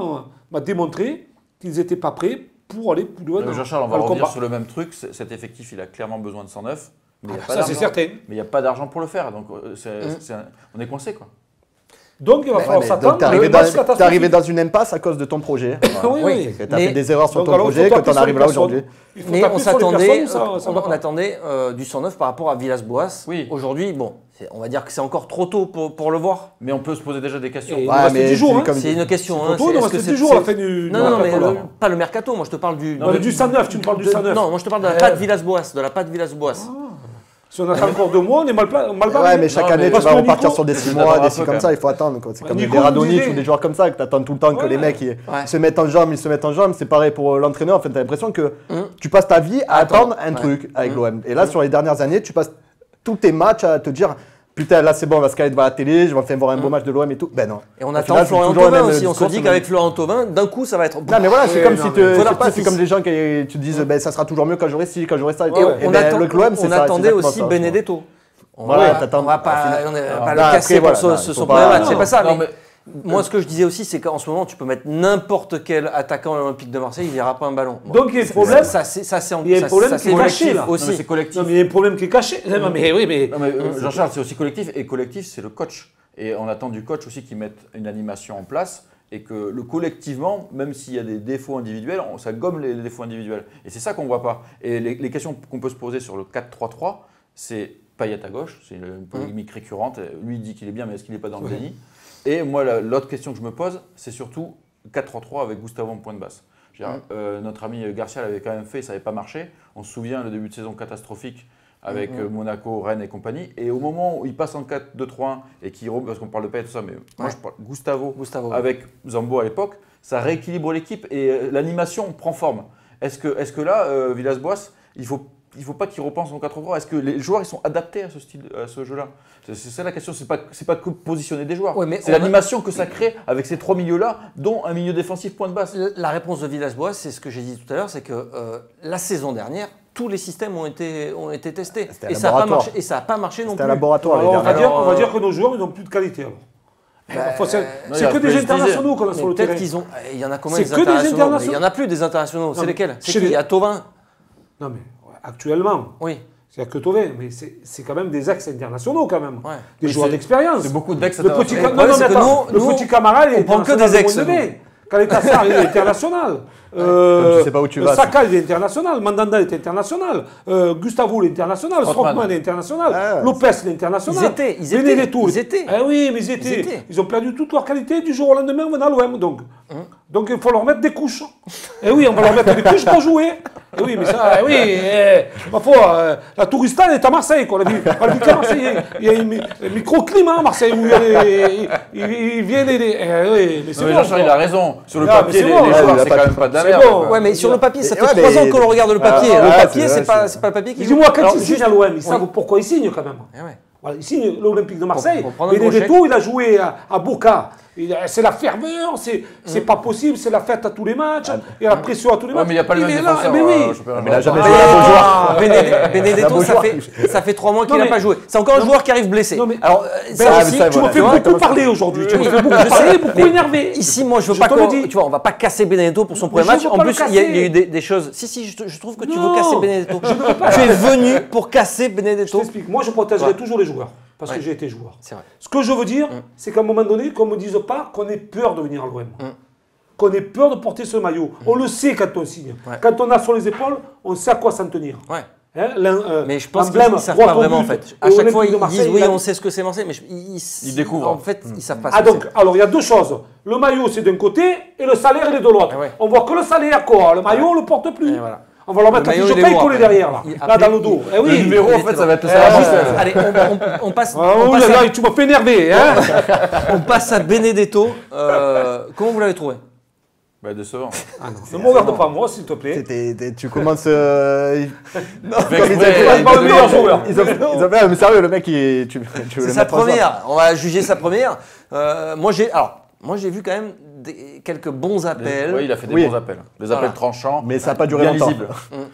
Speaker 2: m'a démontré qu'ils n'étaient pas prêts pour aller plus loin.
Speaker 4: Jean-Charles, on
Speaker 2: dans
Speaker 4: va
Speaker 2: le
Speaker 4: revenir
Speaker 2: combat.
Speaker 4: sur le même truc. Cet effectif, il a clairement besoin de 109. Mais il y a pas
Speaker 2: Ça, c'est
Speaker 4: d'argent.
Speaker 2: certain.
Speaker 4: Mais il n'y a pas d'argent pour le faire. Donc, on est coincé, quoi.
Speaker 2: Donc il va falloir
Speaker 3: donc
Speaker 2: s'attendre.
Speaker 3: t'es arrivé,
Speaker 2: Le match catastrophique.
Speaker 3: t'es arrivé dans une impasse à cause de ton projet.
Speaker 2: Oui, oui.
Speaker 3: Tu as
Speaker 1: Mais-
Speaker 3: fait des erreurs sur
Speaker 2: Donc,
Speaker 3: ton
Speaker 2: alors, il faut
Speaker 3: projet que
Speaker 2: taper
Speaker 3: tu en
Speaker 2: sur
Speaker 3: arrives
Speaker 2: les
Speaker 3: là
Speaker 2: personnes.
Speaker 3: aujourd'hui.
Speaker 2: Il faut
Speaker 1: Mais
Speaker 2: taper
Speaker 1: on
Speaker 2: sur les
Speaker 1: s'attendait,
Speaker 2: personnes, ça va
Speaker 1: on
Speaker 2: pas.
Speaker 1: attendait du 109 par rapport à Villas-Boas.
Speaker 4: Oui.
Speaker 1: Aujourd'hui, bon, on va dire que c'est encore trop tôt pour le voir.
Speaker 4: Mais on peut se poser déjà des questions.
Speaker 2: Et-
Speaker 3: Ouais,
Speaker 2: reste
Speaker 3: mais
Speaker 2: 10 jours,
Speaker 3: c'est
Speaker 2: hein.
Speaker 3: comme-
Speaker 1: C'est une question.
Speaker 2: Pour
Speaker 1: Hein,
Speaker 2: toi, il
Speaker 1: est-ce
Speaker 2: nous
Speaker 1: que
Speaker 2: reste
Speaker 1: c'est-
Speaker 2: 10 jours à la
Speaker 1: c'est-
Speaker 2: fin du.
Speaker 1: Non, non, mais
Speaker 2: mercato, là.
Speaker 1: pas le mercato. Moi, je te parle du.
Speaker 4: Non, mais
Speaker 2: Du 109, tu me parles du 109.
Speaker 1: Non, moi, je te parle de la patte Villas-Boas, de la patte Villas-Boas.
Speaker 2: Si on attend encore 2 mois, on est mal
Speaker 3: Ouais,
Speaker 2: barré.
Speaker 3: mais chaque
Speaker 4: Non,
Speaker 3: année,
Speaker 4: mais
Speaker 3: tu
Speaker 2: parce
Speaker 3: vas
Speaker 2: que
Speaker 3: repartir
Speaker 2: Nico-
Speaker 3: sur des 6
Speaker 4: Je
Speaker 3: mois,
Speaker 4: t'attends
Speaker 3: des
Speaker 4: un
Speaker 3: trucs
Speaker 4: peu,
Speaker 3: comme
Speaker 4: quand
Speaker 3: ça, il faut attendre. Quoi. C'est comme
Speaker 2: Nico
Speaker 3: des
Speaker 2: nous
Speaker 3: Radonjic
Speaker 2: disait-
Speaker 3: ou des joueurs comme ça que tu attends tout le temps que
Speaker 2: Ouais.
Speaker 3: les mecs ils se mettent en jambes, ils se mettent en jambes. C'est pareil pour l'entraîneur. En fait, tu as l'impression que tu passes ta vie à attendre un truc avec l'OM. Et là, sur les dernières années, tu passes tous tes matchs à te dire putain, là c'est bon, on va se caler devant la télé, je vais enfin voir un beau match de l'OM et tout. Ben non.
Speaker 1: Et on
Speaker 3: Au
Speaker 1: attend
Speaker 3: final, c'est
Speaker 1: Florian
Speaker 3: toujours le
Speaker 1: Thauvin
Speaker 3: même
Speaker 1: aussi. On se
Speaker 3: discours,
Speaker 1: dit
Speaker 3: c'est
Speaker 1: qu'avec
Speaker 3: le
Speaker 1: Florian Thauvin, d'un coup, ça va être.
Speaker 3: Non, mais voilà, c'est
Speaker 2: Ouais,
Speaker 3: comme
Speaker 2: non,
Speaker 3: si
Speaker 2: mais-
Speaker 3: te- je
Speaker 1: Faut
Speaker 3: sais pas, c'est
Speaker 1: l'artifice.
Speaker 3: comme les gens qui te disent ben, ça sera toujours mieux quand j'aurai ci, quand j'aurai ça.
Speaker 1: Et
Speaker 3: Et
Speaker 1: on,
Speaker 3: ben,
Speaker 1: attend-
Speaker 3: le l'OM, c'est
Speaker 1: on
Speaker 3: ça,
Speaker 1: attendait
Speaker 3: c'est exactement
Speaker 1: aussi
Speaker 3: ça.
Speaker 1: Benedetto. On
Speaker 3: Voilà,
Speaker 1: va,
Speaker 3: t'attends-
Speaker 1: on va pas,
Speaker 3: final-
Speaker 1: on est
Speaker 3: Ah,
Speaker 1: pas
Speaker 3: bah,
Speaker 1: le casser
Speaker 3: après,
Speaker 1: pour
Speaker 3: voilà,
Speaker 1: son
Speaker 3: faut
Speaker 1: premier
Speaker 3: pas-
Speaker 1: match, c'est
Speaker 2: non,
Speaker 1: pas ça.
Speaker 4: non,
Speaker 1: mais moi, ce que je disais aussi, c'est qu'en ce moment, tu peux mettre n'importe quel attaquant à l'Olympique de Marseille, il verra pas un ballon. Bon,
Speaker 2: Donc il y a un problème.
Speaker 1: ça, c'est en
Speaker 2: Il y a un problème qui est
Speaker 1: collectif
Speaker 2: caché, là.
Speaker 4: Non, mais
Speaker 1: aussi.
Speaker 4: c'est collectif.
Speaker 2: Non, mais il y a un problème qui est caché. Non, mais oui, mais.
Speaker 4: Non, mais, Jean-Charles, c'est aussi collectif. Et collectif, c'est le coach. Et on attend du coach aussi qu'il mette une animation en place. Et que le collectivement, même s'il y a des défauts individuels, ça gomme les défauts individuels. Et c'est ça qu'on ne voit pas. Et les questions qu'on peut se poser sur le 4-3-3, c'est Payet à gauche, c'est une polémique récurrente. Lui il dit qu'il est bien, mais est-ce qu'il n'est pas dans le déni? Et moi, l'autre question que je me pose, c'est surtout 4-3-3 avec Gustavo en point de basse. Je veux dire, notre ami Garcia l'avait quand même fait, ça n'avait pas marché. On se souvient le début de saison catastrophique avec Monaco, Rennes et compagnie. Et au moment où il passe en 4-2-3-1 et qu'il parce qu'on parle de Payet et tout ça, mais moi je parle Gustavo avec Zambo à l'époque, ça rééquilibre l'équipe et l'animation prend forme. Est-ce que là, Villas-Boas, il faut pas qu'il repense en 4-3? Est-ce que les joueurs ils sont adaptés à ce style, à ce jeu-là? C'est ça la question. C'est pas que positionner des joueurs.
Speaker 1: Ouais, mais
Speaker 4: c'est l'animation que ça crée avec ces 3 milieux-là, dont un milieu défensif point de basse.
Speaker 1: La réponse de Villas-Boas, c'est ce que j'ai dit tout à l'heure, c'est que la saison dernière, tous les systèmes ont été testés.
Speaker 3: C'était un
Speaker 1: Et ça n'a pas
Speaker 3: laboratoire.
Speaker 1: marché, et ça n'a pas marché non
Speaker 3: C'était un
Speaker 1: plus.
Speaker 3: laboratoire. les
Speaker 2: Alors, on
Speaker 3: dernières.
Speaker 2: va dire que nos joueurs, ils n'ont plus de qualité. Alors. C'est
Speaker 4: non, il
Speaker 2: que
Speaker 4: reste
Speaker 2: des
Speaker 4: plus
Speaker 2: internationaux qu'on a
Speaker 1: Mais
Speaker 2: sur le
Speaker 1: peut-être
Speaker 2: terrain.
Speaker 1: qu'ils ont. Il y en a combien
Speaker 2: C'est
Speaker 1: des
Speaker 2: que des
Speaker 1: internationaux? Mais
Speaker 2: internationaux.
Speaker 1: il n'y en a plus des internationaux. C'est
Speaker 2: mais
Speaker 1: lesquels? C'est
Speaker 2: chez
Speaker 1: qui?
Speaker 2: les-
Speaker 1: Il y a Thauvin.
Speaker 2: Non, mais actuellement,
Speaker 1: Oui.
Speaker 2: c'est-à-dire que Thauvin, mais c'est quand même des ex-internationaux quand même.
Speaker 1: Ouais.
Speaker 2: Des
Speaker 4: Mais
Speaker 2: joueurs
Speaker 4: c'est-
Speaker 2: d'expérience.
Speaker 4: C'est beaucoup d'ex.
Speaker 2: Le petit,
Speaker 1: Mais
Speaker 2: non,
Speaker 1: le problème,
Speaker 2: non,
Speaker 1: c'est
Speaker 2: mais
Speaker 1: que
Speaker 2: attends,
Speaker 1: nous,
Speaker 2: le petit Camara, il est
Speaker 1: on prend que
Speaker 2: international
Speaker 1: des
Speaker 2: de
Speaker 1: ex,
Speaker 2: Montpellier. Caletassar, il est international.
Speaker 3: Tu sais pas où tu vas.
Speaker 2: Saka, il est international. Mandanda, il est international. Gustavo, il est international.
Speaker 4: Strootman.
Speaker 2: Strootman, il est international.
Speaker 3: Ah,
Speaker 2: Lopez, il est international.
Speaker 1: Ils étaient.
Speaker 2: Benedetto,
Speaker 1: Ils étaient.
Speaker 2: Eh oui, mais ils étaient. Ils ont perdu toute leur qualité du jour au lendemain en venant à l'OM. Donc il faut leur mettre des couches. Eh oui, on va leur mettre des couches pour jouer. Eh oui, mais ça, eh oui, ma foi, la tourista, elle est à Marseille, quoi. On l'a vu qu'à Marseille. Il y a un microclimat à Marseille où il vient les. Oui, mais c'est bon.
Speaker 4: Jean-Charles, il a raison. Sur le
Speaker 2: Ah,
Speaker 4: papier,
Speaker 2: mais c'est bon,
Speaker 4: les
Speaker 2: ouais,
Speaker 4: joueurs,
Speaker 3: il a
Speaker 4: c'est
Speaker 3: pas
Speaker 4: quand
Speaker 3: de-
Speaker 4: même pas de la
Speaker 2: c'est
Speaker 4: merde.
Speaker 2: bon.
Speaker 4: quoi.
Speaker 1: Ouais, mais sur le papier, ça fait
Speaker 3: Ouais,
Speaker 1: 3
Speaker 3: mais-
Speaker 1: ans qu'on regarde le papier.
Speaker 3: Ah,
Speaker 1: Le
Speaker 3: ouais,
Speaker 1: papier,
Speaker 3: c'est
Speaker 1: c'est
Speaker 3: vrai,
Speaker 1: pas le papier qui joue.
Speaker 2: Dis-moi, quand
Speaker 1: Alors,
Speaker 2: ils signent
Speaker 1: juste-
Speaker 2: à l'OM, ils savent
Speaker 1: Oui.
Speaker 2: pourquoi ils signent quand même.
Speaker 1: Eh ouais.
Speaker 2: Voilà, il signe l'Olympique de Marseille.
Speaker 1: Pour prendre un gros
Speaker 2: Benedetto, il a joué à Boca. C'est la ferveur, c'est pas possible, c'est la fête à tous les matchs, il y a la pression à tous les
Speaker 4: Ouais,
Speaker 2: matchs.
Speaker 4: mais il n'y a pas le
Speaker 2: Il
Speaker 4: même
Speaker 2: est là,
Speaker 4: défenseur.
Speaker 2: mais oui.
Speaker 4: au championnat.
Speaker 3: Mais il a jamais
Speaker 2: Ah,
Speaker 3: joué à Beaujoire.
Speaker 1: Benedetto,
Speaker 3: La
Speaker 1: ça fait 3 mois qu'il
Speaker 2: Non,
Speaker 1: n'a
Speaker 2: mais-
Speaker 1: pas joué. C'est encore un joueur qui arrive blessé.
Speaker 2: Non, mais-
Speaker 1: Alors,
Speaker 2: Ben,
Speaker 1: ça
Speaker 3: ah,
Speaker 1: aussi,
Speaker 3: mais ça,
Speaker 2: Tu me
Speaker 3: voilà.
Speaker 2: fais
Speaker 3: Tu vois,
Speaker 2: beaucoup parler aujourd'hui. Tu me fais beaucoup
Speaker 1: je sais,
Speaker 2: parler, beaucoup
Speaker 1: mais
Speaker 2: énervé.
Speaker 1: Ici, moi, je veux
Speaker 2: Je
Speaker 1: pas
Speaker 2: te le
Speaker 1: qu'on,
Speaker 2: dis.
Speaker 1: tu vois, on va pas casser Benedetto pour son
Speaker 2: Mais
Speaker 1: premier
Speaker 2: je
Speaker 1: match.
Speaker 2: veux
Speaker 1: En
Speaker 2: pas
Speaker 1: plus,
Speaker 2: le
Speaker 1: il y a
Speaker 2: casser.
Speaker 1: eu des choses. Si, je trouve que tu veux
Speaker 2: Non.
Speaker 1: casser Benedetto. Tu es venu pour casser
Speaker 2: Je
Speaker 1: Benedetto.
Speaker 2: t'explique. Moi, je protégerai
Speaker 1: Ouais.
Speaker 2: toujours les joueurs. Parce que
Speaker 1: Ouais.
Speaker 2: j'ai été joueur.
Speaker 1: C'est vrai.
Speaker 2: Ce que je veux dire, c'est qu'à un moment donné, qu'on ne me dise pas qu'on ait peur de venir à l'OM. Qu'on ait peur de porter ce maillot. On le sait quand on signe.
Speaker 1: Ouais.
Speaker 2: Quand on a sur les épaules, on sait à quoi s'en tenir.
Speaker 1: Ouais.
Speaker 2: Hein,
Speaker 1: Mais je pense qu'ils
Speaker 2: l'emblème
Speaker 1: ne savent
Speaker 2: droit
Speaker 1: pas
Speaker 2: au
Speaker 1: vraiment en
Speaker 2: but
Speaker 1: fait.
Speaker 2: et
Speaker 1: À
Speaker 2: au
Speaker 1: chaque fois,
Speaker 2: Olympique de
Speaker 1: ils
Speaker 2: Marseille,
Speaker 1: disent oui,
Speaker 2: il a-
Speaker 1: on sait ce que c'est Marseille, mais
Speaker 4: Ils découvrent.
Speaker 1: En fait, ils savent pas.
Speaker 2: Ah
Speaker 1: ce que
Speaker 2: donc, alors il y a deux choses. Le maillot c'est d'un côté et le salaire il est de l'autre.
Speaker 1: Ah ouais.
Speaker 2: On voit que le salaire quoi. Le maillot on le porte plus.
Speaker 1: Et voilà.
Speaker 2: On va leur mettre
Speaker 1: Le
Speaker 2: la fiche
Speaker 1: maillot,
Speaker 2: de
Speaker 1: il est
Speaker 2: paye
Speaker 1: lourd
Speaker 2: collée
Speaker 1: après.
Speaker 2: derrière là.
Speaker 1: Il-
Speaker 2: Là
Speaker 1: après,
Speaker 2: dans le dos. Eh
Speaker 4: Le
Speaker 2: oui.
Speaker 4: numéro, en fait, ça va être ça va juste.
Speaker 1: Allez, on passe.
Speaker 2: Ah,
Speaker 1: on
Speaker 2: oh
Speaker 1: passe
Speaker 2: là
Speaker 1: à-
Speaker 2: là, tu m'as fait énerver. Hein.
Speaker 1: On passe à Benedetto. Comment vous l'avez trouvé?
Speaker 4: Bah, décevant.
Speaker 2: Ah non, ne me regarde pas moi, s'il te plaît.
Speaker 3: Tu commences. Non,
Speaker 4: Avec
Speaker 3: comme
Speaker 4: vrai,
Speaker 2: C'est pas le meilleur joueur.
Speaker 3: ils ont fait, mais sérieux, le mec, tu veux
Speaker 1: C'est
Speaker 3: le
Speaker 1: sa
Speaker 3: mettre ensemble.
Speaker 1: première. On va juger sa première. Moi, j'ai vu quand même quelques bons appels.
Speaker 4: Oui, il a fait des
Speaker 3: Oui.
Speaker 4: bons appels. Des
Speaker 1: Voilà.
Speaker 4: appels tranchants.
Speaker 3: Mais ça n'a pas duré
Speaker 4: bien
Speaker 3: longtemps.
Speaker 4: lisibles.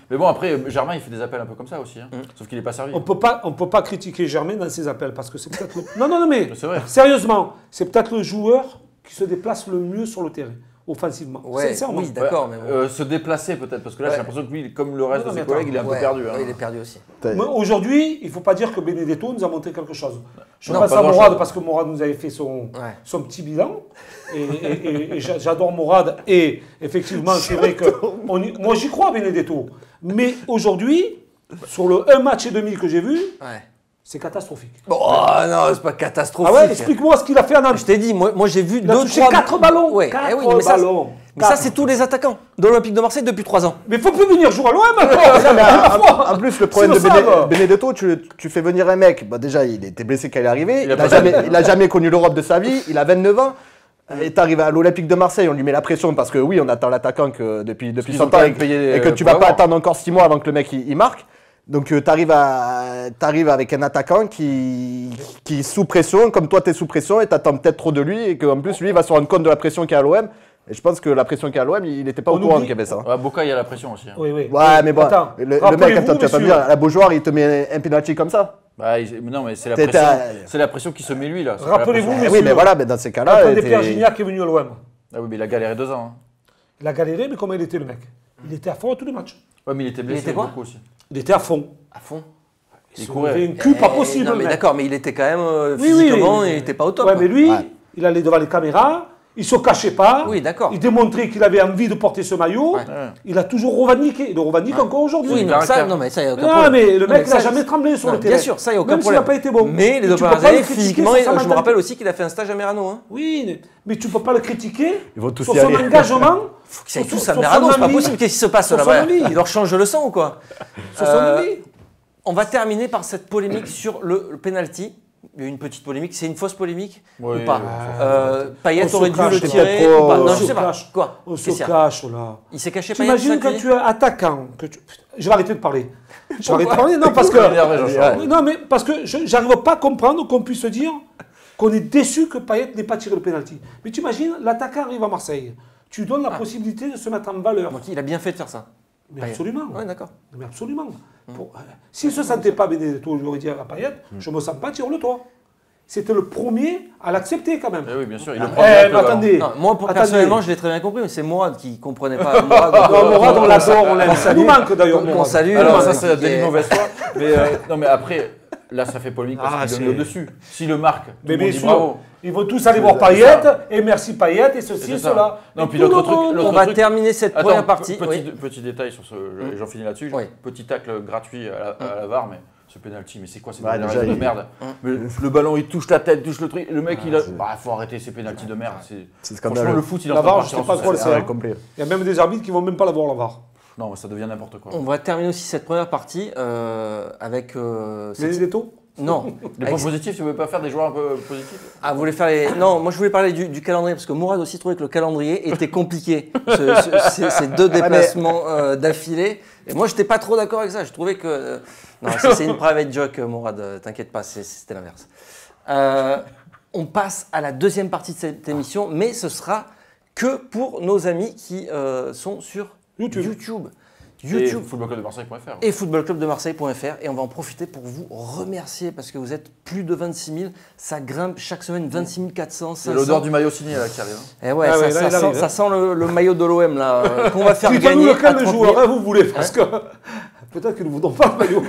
Speaker 4: Mais bon, après, Germain, il fait des appels un peu comme ça aussi. Hein. Sauf qu'il n'est pas servi.
Speaker 2: On peut pas critiquer Germain dans ses appels parce que c'est peut-être le... Non, mais
Speaker 4: C'est vrai.
Speaker 2: sérieusement, c'est peut-être le joueur qui se déplace le mieux sur le terrain, offensivement.
Speaker 1: Ouais,
Speaker 2: Sincèrement.
Speaker 1: oui, d'accord. Mais bon.
Speaker 4: Se déplacer peut-être, parce que là,
Speaker 1: Ouais.
Speaker 4: j'ai l'impression que lui, comme le reste
Speaker 2: Non,
Speaker 4: de
Speaker 2: mais
Speaker 4: ses collègues, il est un
Speaker 1: Ouais,
Speaker 4: peu perdu. Hein.
Speaker 1: ouais, il est perdu aussi.
Speaker 2: Mais aujourd'hui, il ne faut pas dire que Benedetto nous a montré quelque chose. Je
Speaker 4: Non,
Speaker 2: pense
Speaker 4: pas
Speaker 2: à Morad
Speaker 4: grand-chose.
Speaker 2: parce que Morad nous avait fait son
Speaker 1: Ouais.
Speaker 2: petit bilan. Et j'adore Morad. Et effectivement, c'est vrai que moi j'y crois à Benedetto. Mais aujourd'hui, sur le 1 match et demi que j'ai vu,
Speaker 1: Ouais.
Speaker 2: c'est catastrophique.
Speaker 1: Bon, oh, non, c'est pas catastrophique.
Speaker 2: Ah ouais, explique-moi ce qu'il a fait à Nantes.
Speaker 1: Je t'ai dit, moi j'ai vu
Speaker 2: Il a
Speaker 1: 2
Speaker 2: touché
Speaker 1: 3
Speaker 2: 4 ballons.
Speaker 1: Ouais.
Speaker 2: 4
Speaker 1: Eh oui, mais ça,
Speaker 2: ballons.
Speaker 1: mais ça, c'est tous les attaquants de l'Olympique de Marseille depuis 3 ans.
Speaker 2: Mais il faut plus venir jouer à l'OM
Speaker 3: En plus, le problème de Benedetto, tu fais venir un mec. Bah, déjà, il était blessé quand il est arrivé. Il a jamais connu l'Europe de sa vie. Il a 29 ans. Et t'arrives à l'Olympique de Marseille, on lui met la pression parce que oui, on attend l'attaquant que depuis
Speaker 4: qu'ils
Speaker 3: 100
Speaker 4: ont
Speaker 3: ans
Speaker 4: quand même payé
Speaker 3: et que tu
Speaker 4: pour
Speaker 3: vas pas
Speaker 4: l'avoir.
Speaker 3: attendre encore 6 mois avant que le mec il marque. Donc t'arrives avec un attaquant qui est sous pression, comme toi t'es sous pression et t'attends peut-être trop de lui et qu'en plus lui il va se rendre compte de la pression qu'il y a à l'OM. Et je pense que la pression qu'il y a à l'OM, il n'était pas au courant qu'il y avait ça.
Speaker 4: Ouais, Boca, il y a la pression aussi. Hein.
Speaker 2: Oui.
Speaker 3: Ouais, mais bon,
Speaker 2: Attends,
Speaker 3: le mec,
Speaker 2: rappelez-vous,
Speaker 3: attends, tu vas pas me
Speaker 2: messieurs.
Speaker 3: dire, la Beaujoire, il te met un penalty comme ça.
Speaker 4: Bah, non, mais c'est la
Speaker 3: T'es-
Speaker 4: pression.
Speaker 3: t'as-
Speaker 4: C'est la pression qui se met lui là. C'est pas la
Speaker 2: Rappelez-vous,
Speaker 4: pression.
Speaker 2: mais-
Speaker 3: Oui,
Speaker 2: Messieurs,
Speaker 3: mais voilà, mais dans ces cas-là.
Speaker 2: Attendez,
Speaker 3: t'es-
Speaker 2: Pierre Gignac est venu à l'OM.
Speaker 4: Ah oui, mais il a galéré 2 ans. Hein.
Speaker 2: Il a galéré, mais comment il était le mec? Il était à fond à tous les matchs.
Speaker 4: Ouais, mais il était blessé
Speaker 1: était quoi
Speaker 4: beaucoup aussi.
Speaker 2: Il était à fond.
Speaker 1: À fond.
Speaker 4: Il
Speaker 2: se
Speaker 4: courait.
Speaker 2: levait un cul pas possible.
Speaker 1: Non,
Speaker 2: le
Speaker 1: mais
Speaker 2: mec.
Speaker 1: d'accord, mais il était quand même
Speaker 2: Oui,
Speaker 1: physiquement,
Speaker 2: oui.
Speaker 1: il était pas au top.
Speaker 2: Ouais,
Speaker 1: quoi.
Speaker 2: mais lui,
Speaker 3: Ouais.
Speaker 2: il allait devant les caméras, il se cachait pas.
Speaker 1: Oui, d'accord.
Speaker 2: Il démontrait qu'il avait envie de porter ce maillot.
Speaker 1: Ouais.
Speaker 4: Ouais.
Speaker 2: Il a toujours revendiqué. Il le revendique encore aujourd'hui.
Speaker 1: Oui,
Speaker 4: le
Speaker 1: non, ça,
Speaker 4: caractère.
Speaker 1: non, mais ça, y a aucun
Speaker 2: Non,
Speaker 1: problème.
Speaker 2: mais le
Speaker 1: Non,
Speaker 2: mec, il
Speaker 1: ça,
Speaker 2: n'a jamais tremblé sur
Speaker 1: non,
Speaker 2: le terrain.
Speaker 1: Bien sûr, ça, il n'y a aucun
Speaker 2: Même s'il
Speaker 1: problème.
Speaker 2: n'a pas été bon.
Speaker 1: Mais les deux
Speaker 2: tu peux
Speaker 1: premières
Speaker 2: pas le
Speaker 1: années,
Speaker 2: critiquer
Speaker 1: physiquement,
Speaker 2: sur sa
Speaker 1: je me
Speaker 2: mentalité.
Speaker 1: rappelle aussi qu'il a fait un stage à Merano. Hein.
Speaker 2: Oui, mais tu ne peux pas le critiquer
Speaker 3: Ils vont tous
Speaker 2: sur
Speaker 3: y
Speaker 2: son
Speaker 3: aller.
Speaker 2: engagement.
Speaker 1: Faut qu'ils aillent
Speaker 2: sur-
Speaker 1: tous à
Speaker 2: sur
Speaker 1: Merano,
Speaker 2: son
Speaker 1: c'est pas
Speaker 2: ami.
Speaker 1: possible. Qu'est-ce qui se passe
Speaker 2: Sur son
Speaker 1: là-bas
Speaker 2: ami.
Speaker 1: Il leur change le sang ou quoi
Speaker 2: Sur son ami.
Speaker 1: On va terminer par cette polémique sur le penalty. Il y a eu une petite polémique. C'est une fausse polémique
Speaker 4: Oui,
Speaker 1: ou pas
Speaker 2: on
Speaker 1: Payet
Speaker 2: se
Speaker 1: aurait dû
Speaker 2: cache,
Speaker 1: le
Speaker 2: c'est
Speaker 1: tirer
Speaker 3: pas trop-
Speaker 1: ou pas Non,
Speaker 2: on
Speaker 1: je
Speaker 2: se
Speaker 1: sais pas.
Speaker 2: cache.
Speaker 1: Quoi
Speaker 2: On se
Speaker 1: Qu'est-ce qu'il y a
Speaker 2: cache là.
Speaker 1: Il s'est caché Payet
Speaker 2: T'imagines quand
Speaker 1: s'incliner
Speaker 2: tu es attaquant, je vais arrêter de parler. Je vais arrêter de parler, non, parce que.
Speaker 4: énervé, Jean-Charles.
Speaker 2: Non, mais parce que je n'arrive pas à comprendre qu'on puisse dire qu'on est déçu que Payet n'ait pas tiré le penalty. Mais tu imagines, l'attaquant arrive à Marseille. Tu lui donnes la possibilité de se mettre en valeur.
Speaker 1: Donc il a bien fait de faire ça.
Speaker 2: Mais
Speaker 1: Payet.
Speaker 2: absolument.
Speaker 1: Ouais, d'accord.
Speaker 2: Mais absolument. S'il ne se sentait pas Benedetto, je lui aurais dit à Payet, je ne me sens pas, tire-le toi. C'était le premier à l'accepter quand même.
Speaker 4: Eh oui, bien sûr, il
Speaker 2: Eh,
Speaker 4: le prend bien
Speaker 2: mais
Speaker 4: le ballon.
Speaker 2: attendez.
Speaker 1: Non, moi,
Speaker 2: Attendez.
Speaker 1: personnellement, je l'ai très bien compris, mais c'est Morad qui comprenait pas. Morad,
Speaker 2: Non, Morad, on l'adore, on l'aime. Ça nous manque d'ailleurs,
Speaker 1: qu'on
Speaker 2: Morad.
Speaker 1: salue.
Speaker 4: Alors,
Speaker 1: Ouais,
Speaker 4: ça, c'est de
Speaker 1: et-
Speaker 4: mauvaise foi. Mais non, mais après, là, ça fait polémique parce
Speaker 2: Ah,
Speaker 4: qu'il donne
Speaker 2: c'est-
Speaker 4: le dessus. S'il le marque, tout
Speaker 2: Mais
Speaker 4: le
Speaker 2: bien
Speaker 4: monde dit
Speaker 2: sûr,
Speaker 4: bravo.
Speaker 2: ils vont tous aller voir
Speaker 4: C'est
Speaker 2: Payet,
Speaker 4: ça.
Speaker 2: et merci Payet, et ceci,
Speaker 4: C'est
Speaker 2: et
Speaker 4: ça.
Speaker 2: cela.
Speaker 4: Non,
Speaker 2: Mais
Speaker 4: puis
Speaker 2: tout
Speaker 4: l'autre
Speaker 2: le
Speaker 4: truc-
Speaker 2: monde-
Speaker 4: l'autre
Speaker 1: On va
Speaker 4: truc-
Speaker 1: terminer cette
Speaker 4: Attends,
Speaker 1: première partie.
Speaker 4: Petit détail sur ce. Et j'en finis là-dessus.
Speaker 1: Oui.
Speaker 4: Petit tacle gratuit à la VAR, mais ce penalty, mais c'est quoi ces
Speaker 3: Ouais,
Speaker 4: pénalties
Speaker 3: déjà,
Speaker 4: de
Speaker 3: il-
Speaker 4: merde mais le ballon, il touche la tête, touche le truc. Le mec, il a. Bah, faut arrêter ces pénalties de merde.
Speaker 3: C'est
Speaker 4: Franchement,
Speaker 3: scandaleux.
Speaker 4: le foot, il est en
Speaker 2: La
Speaker 4: train de
Speaker 2: VAR,
Speaker 4: partir
Speaker 2: je sais pas
Speaker 4: en
Speaker 2: trop le
Speaker 4: sucette.
Speaker 2: faire.
Speaker 3: Ouais, complet.
Speaker 2: Il y a même des arbitres qui vont même pas la voir, la VAR.
Speaker 4: Non, mais ça devient n'importe quoi.
Speaker 1: On va terminer aussi cette première partie avec. cette-
Speaker 2: Benedetto
Speaker 1: Non.
Speaker 4: Les points positifs, tu veux pas faire des joueurs un peu positifs
Speaker 1: Ah, vous voulez faire les. Non, moi je voulais parler du calendrier parce que Mourad aussi trouvait que le calendrier était compliqué. Ces deux déplacements d'affilée. Et moi, je n'étais pas trop d'accord avec ça. Je trouvais que. Non, c'est une private joke, Mourad. T'inquiète pas, c'était l'inverse. On passe à la deuxième partie de cette émission, mais ce sera que pour nos amis qui sont sur YouTube.
Speaker 4: Et footballclubdemarseille.fr.
Speaker 1: Et footballclubdemarseille.fr, et on va en profiter pour vous remercier parce que vous êtes plus de 26 000, ça grimpe chaque semaine 26 400,
Speaker 4: C'est
Speaker 1: 500.
Speaker 4: l'odeur du maillot signé là qui arrive.
Speaker 1: Et ouais,
Speaker 2: Ah
Speaker 1: ça,
Speaker 2: ouais, là,
Speaker 1: ça
Speaker 2: il
Speaker 1: sent,
Speaker 2: arrive,
Speaker 1: ça
Speaker 2: hein.
Speaker 1: sent le maillot de l'OM là, qu'on va faire
Speaker 2: Dites-nous
Speaker 1: gagner à
Speaker 2: lequel
Speaker 1: 30 000.
Speaker 2: joueur hein, vous voulez, parce que peut-être que nous ne voudrons pas le maillot.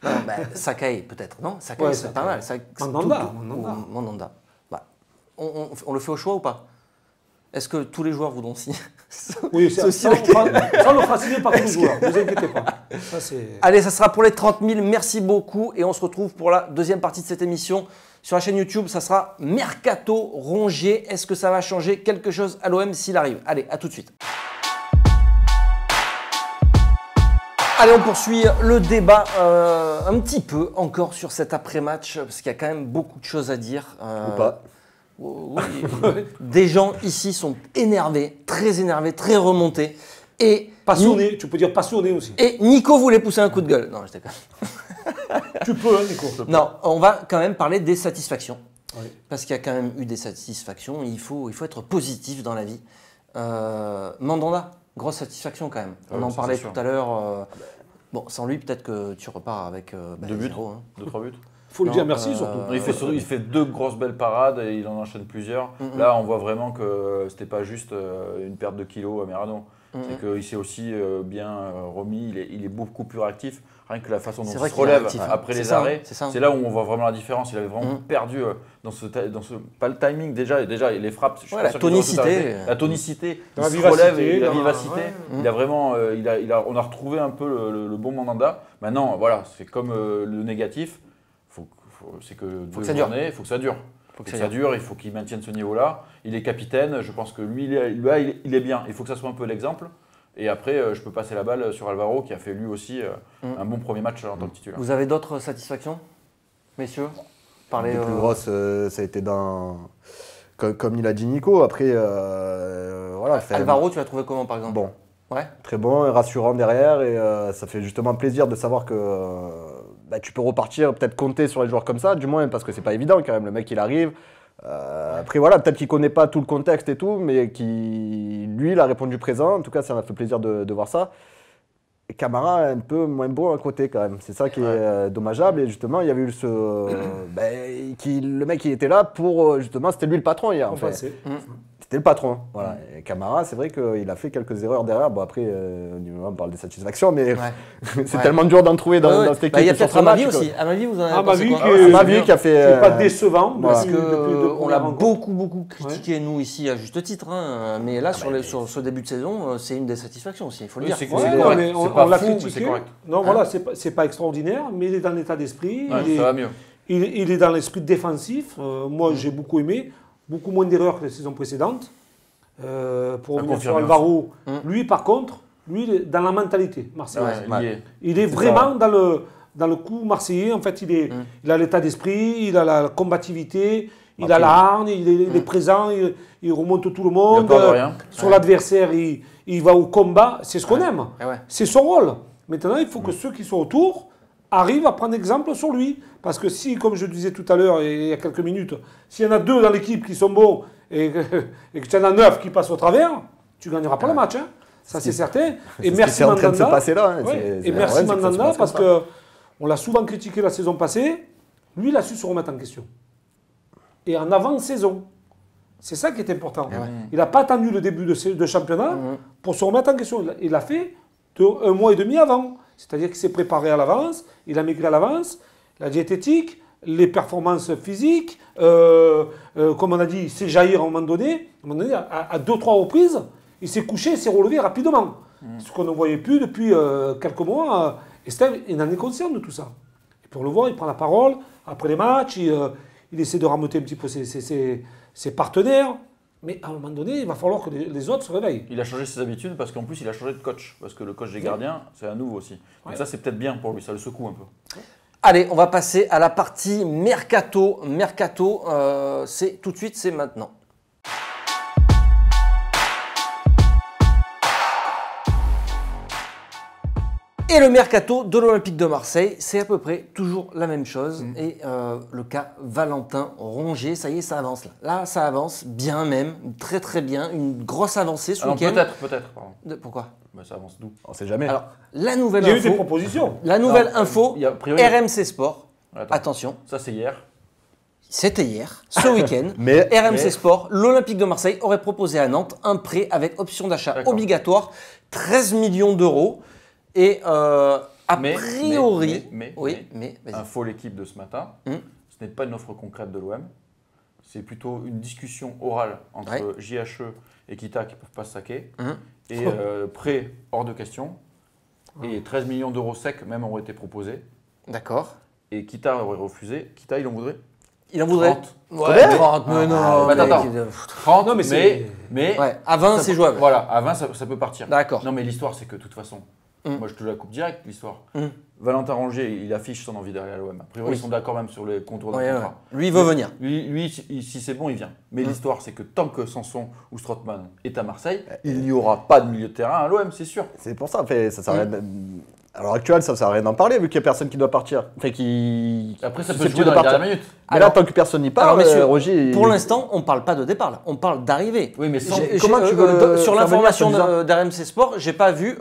Speaker 1: Non, bah, Sakai peut-être, non Sakai
Speaker 2: Ouais,
Speaker 1: c'est
Speaker 2: Sakai.
Speaker 1: pas mal.
Speaker 2: Mandanda.
Speaker 1: Mandanda. Bah, on le fait au choix ou pas? Est-ce que tous les joueurs voudront signer?
Speaker 2: Oui,
Speaker 1: C'est
Speaker 2: ça,
Speaker 1: aussi
Speaker 2: ça,
Speaker 1: la
Speaker 2: on le fera signer par tous les joueurs, ne vous inquiétez pas. Ça, c'est...
Speaker 1: Allez, ça sera pour les 30 000. Merci beaucoup. Et on se retrouve pour la deuxième partie de cette émission. Sur la chaîne YouTube, ça sera Mercato Rongier. Est-ce que ça va changer quelque chose à l'OM s'il arrive? Allez, à tout de suite. Allez, on poursuit le débat un petit peu encore sur cet après-match, parce qu'il y a quand même beaucoup de choses à dire.
Speaker 3: Ou pas.
Speaker 1: Oui. Des gens ici sont énervés, très remontés. Et
Speaker 2: Passionné, tu peux dire passionné aussi.
Speaker 1: Et Nico voulait pousser un coup de gueule. Non, je déconne.
Speaker 2: Tu peux, hein, Nico.
Speaker 1: Non, on va quand même parler des satisfactions.
Speaker 2: Oui.
Speaker 1: Parce qu'il y a quand même eu des satisfactions. Il faut être positif dans la vie. Mandanda, grosse satisfaction quand même. On en parlait tout à l'heure. Bon, sans lui, peut-être que tu repars avec
Speaker 4: 2 buts,
Speaker 1: 0, hein.
Speaker 4: 2-3 buts.
Speaker 2: Faut le dire merci surtout.
Speaker 4: Il fait 2 grosses belles parades et il en enchaîne plusieurs. Là, on voit vraiment que c'était pas juste une perte de kilos à Merano. C'est qu'il s'est aussi bien remis, il est beaucoup plus réactif. Rien que la façon dont il se relève après les arrêts, c'est là où on voit vraiment la différence. Il avait vraiment perdu dans ce pas le timing déjà les frappes.
Speaker 1: La tonicité.
Speaker 4: La tonicité,
Speaker 2: la
Speaker 4: il se relève,
Speaker 2: vivacité,
Speaker 4: la vivacité. Il a vraiment, on a retrouvé un peu le bon Mandanda. Maintenant, voilà, c'est comme le négatif. C'est que 2 journées, il faut que ça dure. Il faut qu'il maintienne ce niveau-là. Il est capitaine, je pense que lui, il est bien. Il faut que ça soit un peu l'exemple. Et après, je peux passer la balle sur Alvaro, qui a fait lui aussi un bon premier match en tant que titulaire.
Speaker 1: Vous avez d'autres satisfactions, messieurs?
Speaker 3: Les plus grosses, ça a été comme il a dit Nico. Après, voilà.
Speaker 1: Alvaro, tu l'as trouvé comment par exemple?
Speaker 3: Bon.
Speaker 1: Ouais.
Speaker 3: Très bon et rassurant derrière. Et ça fait justement plaisir de savoir que tu peux repartir, peut-être compter sur les joueurs comme ça, du moins, parce que c'est pas évident quand même. Le mec, il arrive. Après, voilà, peut-être qu'il connaît pas tout le contexte et tout, mais lui, il a répondu présent. En tout cas, ça m'a fait plaisir de voir ça. Et Camara est un peu moins bon à côté quand même. C'est ça qui est dommageable. Et justement, il y avait eu le mec qui était là pour justement, c'était lui le patron hier. En fait. C'était le patron. Voilà. Et Camara, c'est vrai qu'il a fait quelques erreurs derrière. Bon, après, on parle des satisfactions, mais c'est tellement dur d'en trouver dans cette équipe.
Speaker 1: Il y a peut-être Amavi aussi. Amavi, vous en avez pensé quoi?
Speaker 2: Amavi
Speaker 3: qui a fait.
Speaker 2: C'est pas décevant.
Speaker 1: Parce qu'on l'a beaucoup critiqué, nous, ici, à juste titre. Hein. Mais là, sur ce début de saison, c'est une des satisfactions aussi, il faut le dire.
Speaker 4: C'est correct.
Speaker 2: On l'a
Speaker 4: fou,
Speaker 2: critiqué.
Speaker 4: c'est correct.
Speaker 2: Non, voilà, c'est pas extraordinaire, mais il est dans l'état d'esprit.
Speaker 4: Ça va mieux.
Speaker 2: Il est dans l'esprit défensif. Moi, j'ai beaucoup aimé. Beaucoup moins d'erreurs que les saisons précédentes. Pour revenir sur Alvaro, lui par contre, il est dans la mentalité marseillaise. Il est vraiment dans le coup marseillais. En fait, il a l'état d'esprit, il a la combativité, il a la hargne, il est présent, il remonte tout le monde.
Speaker 4: Il a peur de rien.
Speaker 2: Sur l'adversaire, il va au combat. C'est ce qu'on aime. C'est son rôle. Maintenant, il faut que ceux qui sont autour arrivent à prendre exemple sur lui. Parce que si, comme je disais tout à l'heure, il y a quelques minutes, s'il y en a 2 dans l'équipe qui sont bons et que tu en as 9 qui passent au travers, tu ne gagneras pas le match. Hein. Ça, c'est certain. Et merci
Speaker 3: Mandanda. C'est en train de se passer là.
Speaker 2: Et merci Mandanda parce qu'on l'a souvent critiqué la saison passée. Lui, il a su se remettre en question. Et en avant-saison. C'est ça qui est important. Il n'a pas attendu le début de championnat pour se remettre en question. Il l'a fait 1 mois et demi avant. C'est-à-dire qu'il s'est préparé à l'avance, il a maigri à l'avance, la diététique, les performances physiques, comme on a dit, il s'est jaillir à un moment donné, à 2-3 reprises, il s'est couché, il s'est relevé rapidement. Ce qu'on ne voyait plus depuis quelques mois. Et Steve, il en est conscient de tout ça. Et puis on le voit, il prend la parole après les matchs, il essaie de rameuter un petit peu ses partenaires. Mais à un moment donné, il va falloir que les autres se réveillent.
Speaker 4: Il a changé ses habitudes parce qu'en plus, il a changé de coach. Parce que le coach des gardiens, c'est un nouveau aussi. Donc ça, c'est peut-être bien pour lui, ça le secoue un peu.
Speaker 1: Allez, on va passer à la partie Mercato. Mercato, c'est tout de suite, c'est maintenant. Et le mercato de l'Olympique de Marseille, c'est à peu près toujours la même chose. Et le cas Valentin Rongier, ça y est, ça avance là. Là, ça avance bien même, très très bien. Une grosse avancée ce week-end.
Speaker 4: Peut-être.
Speaker 1: Pourquoi?
Speaker 4: Ça avance d'où?
Speaker 3: On ne sait jamais.
Speaker 1: Alors, la nouvelle
Speaker 2: Il y a eu
Speaker 1: info.
Speaker 2: des propositions.
Speaker 1: La nouvelle info,
Speaker 4: a priori,
Speaker 1: RMC Sport.
Speaker 4: Attends.
Speaker 1: Attention.
Speaker 4: Ça, c'est hier.
Speaker 1: C'était hier, ce week-end.
Speaker 3: Mais
Speaker 1: RMC Sport, l'Olympique de Marseille aurait proposé à Nantes un prêt avec option d'achat obligatoire, 13 millions d'euros. Et a priori, mais
Speaker 4: info l'équipe de ce matin, ce n'est pas une offre concrète de l'OM, c'est plutôt une discussion orale entre JHE et Kita qui ne peuvent pas se saquer, et prêt hors de question, et 13 millions d'euros secs même auraient été proposés.
Speaker 1: D'accord.
Speaker 4: Et Kita aurait refusé. Kita, il en voudrait?
Speaker 1: Il en voudrait
Speaker 4: 30.
Speaker 1: Ouais, 30, mais non.
Speaker 4: Attends. 30, mais
Speaker 1: à 20, c'est jouable.
Speaker 4: Voilà, à 20, ça peut partir.
Speaker 1: D'accord.
Speaker 4: Non, mais l'histoire, c'est que de toute façon, Moi, je te la coupe direct, l'histoire. Valentin Rongier, il affiche son envie d'aller à l'OM. A priori, ils sont d'accord même sur les contours d'un contrat.
Speaker 1: Lui, il veut venir.
Speaker 4: Lui, si c'est bon, il vient. Mais l'histoire, c'est que tant que Sanson ou Strootman est à Marseille, il n'y aura pas de milieu de terrain à l'OM, c'est sûr.
Speaker 3: C'est pour ça, en fait, ça sert à rien. À l'heure actuelle, ça ne sert à rien d'en parler vu qu'il n'y a personne qui doit partir. Enfin,
Speaker 4: Après, ça peut jouer dans les dernières minutes.
Speaker 3: Mais là, tant que personne n'y parle,
Speaker 1: messieurs,
Speaker 3: Roger.
Speaker 1: Pour l'instant, on ne parle pas de départ, là. On parle d'arrivée.
Speaker 4: Oui, mais sans.
Speaker 3: Comment tu veux
Speaker 1: sur
Speaker 3: faire
Speaker 1: l'information
Speaker 3: venir
Speaker 1: d'RMC Sport, j'ai pas vu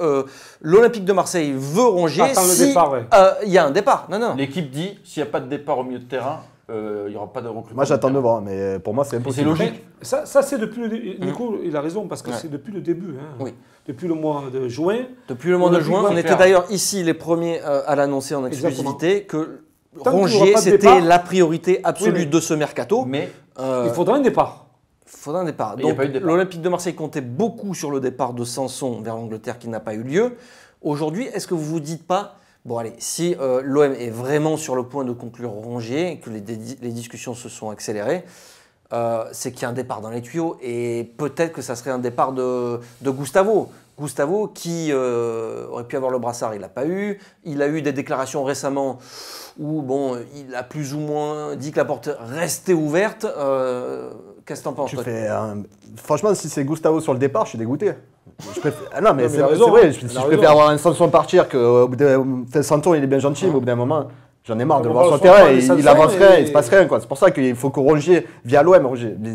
Speaker 1: l'Olympique de Marseille veut Rongier.
Speaker 2: Attends le départ, ouais.
Speaker 1: Il y a un départ. Non.
Speaker 4: L'équipe dit s'il n'y a pas de départ au milieu de terrain, il n'y aura pas de recrutement.
Speaker 3: Moi, j'attends de voir, mais pour moi, c'est impossible.
Speaker 4: C'est logique.
Speaker 2: Ça c'est depuis le début. Nico, il a raison, parce que c'est depuis le début. Hein.
Speaker 1: Oui.
Speaker 2: Depuis le mois de juin.
Speaker 1: Depuis le mois de
Speaker 2: Olympique
Speaker 1: juin,
Speaker 2: va
Speaker 1: on était
Speaker 2: faire.
Speaker 1: d'ailleurs ici les premiers à l'annoncer en exclusivité que
Speaker 2: Tant qu'il n'y aura
Speaker 1: Rongier,
Speaker 2: pas de
Speaker 1: c'était
Speaker 2: départ.
Speaker 1: la priorité absolue
Speaker 2: Oui, mais-
Speaker 1: de ce mercato.
Speaker 4: Mais
Speaker 2: Il faudra un départ.
Speaker 1: Faudra un départ.
Speaker 4: Et il y a
Speaker 1: Donc
Speaker 4: pas eu de départ.
Speaker 1: l'Olympique de Marseille comptait beaucoup sur le départ de Sanson vers l'Angleterre qui n'a pas eu lieu. Aujourd'hui, est-ce que vous vous dites pas, bon allez, si l'OM est vraiment sur le point de conclure Rongier et que les discussions se sont accélérées, c'est qu'il y a un départ dans les tuyaux et peut-être que ça serait un départ de Gustavo. Gustavo qui aurait pu avoir le brassard, il l'a pas eu. Il a eu des déclarations récemment où bon, il a plus ou moins dit que la porte restait ouverte. Qu'est-ce que t'en penses toi ?
Speaker 3: Franchement, si c'est Gustavo sur le départ, je suis dégoûté. Ah non, mais
Speaker 2: Non, mais
Speaker 3: c'est
Speaker 2: il a raison,
Speaker 3: vrai.
Speaker 2: hein.
Speaker 3: Si
Speaker 2: Il a
Speaker 3: je
Speaker 2: raison.
Speaker 3: préfère avoir un Sanson partir que Sanson, il est bien gentil, mais au bout d'un moment, j'en ai marre de le
Speaker 2: On
Speaker 3: voir
Speaker 2: va
Speaker 3: sur le
Speaker 2: le
Speaker 3: terrain.
Speaker 2: voir,
Speaker 3: Et
Speaker 2: mais Sanson,
Speaker 3: il avance rien,
Speaker 2: et-
Speaker 3: il se passe rien. Quoi. C'est pour ça qu'il faut que Rongier via l'OM.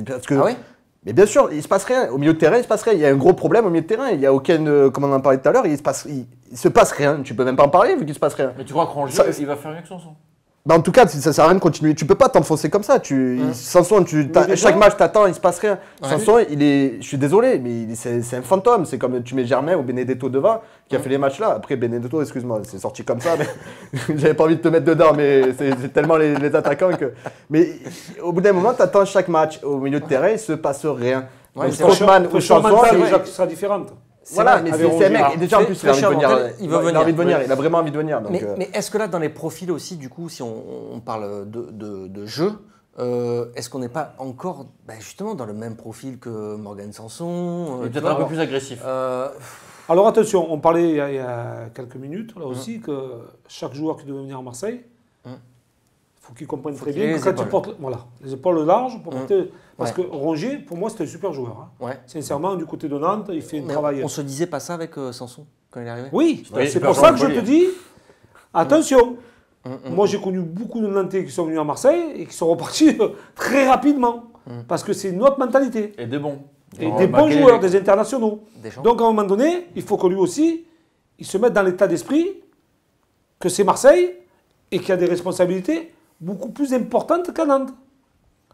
Speaker 3: Parce que,
Speaker 1: Ah oui ?
Speaker 3: mais bien sûr, il se passe rien. Au milieu de terrain, il se passe rien. Il y a un gros problème au milieu de terrain. Il y a aucun, comme on en parlait tout à l'heure, il se passe rien. Tu peux même pas en parler vu qu'il se passe rien.
Speaker 4: tu crois que Rongier,
Speaker 3: Ça-
Speaker 4: il va faire mieux que Sanson?
Speaker 3: Bah en tout cas, ça sert à rien de continuer. Tu peux pas t'enfoncer comme ça. Sanson,
Speaker 2: déjà-
Speaker 3: chaque match, t'attends, il se passe rien.
Speaker 1: Ouais.
Speaker 3: Sanson, je suis désolé, mais c'est un fantôme. C'est comme tu mets Germain ou Benedetto devant, qui a fait les matchs là. Après, Benedetto, excuse-moi, c'est sorti comme ça. Mais j'avais pas envie de te mettre dedans, mais c'est tellement les attaquants que. Mais au bout d'un moment, t'attends chaque match. Au milieu de terrain, il se passe rien.
Speaker 1: Ouais,
Speaker 3: Donc,
Speaker 1: c'est vrai.
Speaker 3: Strootman ou
Speaker 2: Pression
Speaker 3: Sanson,
Speaker 2: mentale
Speaker 3: c'est-
Speaker 2: déjà qui sera différente.
Speaker 3: voilà,
Speaker 1: vrai,
Speaker 3: mais
Speaker 2: avec
Speaker 3: c'est un mec.
Speaker 2: Rongier.
Speaker 3: Et déjà, en plus, il a envie de venir.
Speaker 1: Il veut venir.
Speaker 3: Il a envie de venir.
Speaker 1: Ouais.
Speaker 3: Il a vraiment envie de venir. Donc,
Speaker 1: Mais est-ce que là, dans les profils aussi, du coup, si on parle de jeu, est-ce qu'on n'est pas encore justement dans le même profil que Morgan Sanson
Speaker 4: Il est
Speaker 1: tu
Speaker 4: peut-être
Speaker 1: vois,
Speaker 4: un peu plus agressif.
Speaker 2: Alors attention, on parlait il y a quelques minutes là aussi que chaque joueur qui devait venir à Marseille, il faut qu'il comprenne très
Speaker 1: qu'il ait
Speaker 2: bien
Speaker 1: les
Speaker 2: que quand
Speaker 1: épaules.
Speaker 2: il porte les épaules larges pour porter. Parce
Speaker 1: Ouais.
Speaker 2: que Rongier, pour moi, c'était un super joueur. Hein.
Speaker 1: Ouais.
Speaker 2: Sincèrement, du côté de Nantes, il fait un
Speaker 1: Mais
Speaker 2: travail.
Speaker 1: on se disait pas ça avec Sanson quand il est arrivé.
Speaker 2: Oui,
Speaker 4: Oui,
Speaker 2: c'est
Speaker 4: super
Speaker 2: pour ça
Speaker 4: joueur
Speaker 2: que je
Speaker 4: de
Speaker 2: te
Speaker 4: folie.
Speaker 2: dis, attention. Moi, j'ai connu beaucoup de Nantais qui sont venus à Marseille et qui sont repartis très rapidement. Parce que c'est une autre mentalité.
Speaker 4: Et des bons.
Speaker 2: Et
Speaker 4: Genre,
Speaker 2: des bons
Speaker 4: Makelele.
Speaker 2: joueurs, des internationaux.
Speaker 1: Deschamps.
Speaker 2: Donc à un moment donné, il faut que lui aussi, il se mette dans l'état d'esprit que c'est Marseille et qu'il y a des responsabilités beaucoup plus importantes qu'à Nantes.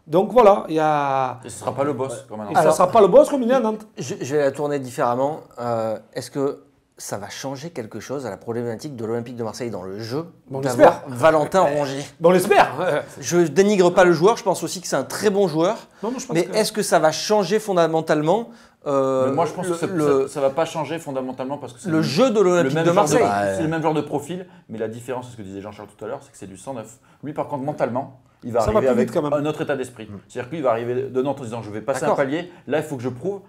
Speaker 2: Donc voilà, il y a...
Speaker 4: Et ce ne sera pas le boss, comme
Speaker 2: Et
Speaker 4: un
Speaker 2: ça ne sera pas le boss comme il est à Nantes.
Speaker 1: Je vais la tourner différemment. Est-ce que ça va changer quelque chose à la problématique de l'Olympique de Marseille dans le jeu
Speaker 2: On
Speaker 1: d'avoir Valentin Rongier?
Speaker 2: Bon, on l'espère.
Speaker 1: Je dénigre pas le joueur, je pense aussi que c'est un très bon joueur.
Speaker 2: Non, je pense
Speaker 1: Mais
Speaker 2: que-
Speaker 1: est-ce que ça va changer fondamentalement
Speaker 4: Mais moi, je pense que ça
Speaker 1: le
Speaker 4: ne va pas changer fondamentalement parce que c'est
Speaker 1: le jeu de l'Olympique de
Speaker 4: genre
Speaker 1: Marseille?
Speaker 4: c'est le même genre de profil, mais la différence, c'est ce que disait Jean-Charles tout à l'heure, c'est que c'est du 109. Lui, par contre, mentalement, il va
Speaker 2: Ça va
Speaker 4: arriver
Speaker 2: plus vite
Speaker 4: avec
Speaker 2: quand même.
Speaker 4: un autre état d'esprit. C'est-à-dire qu'il va arriver de Nantes en disant je vais passer un
Speaker 1: D'accord.
Speaker 4: palier, là, il faut que je prouve.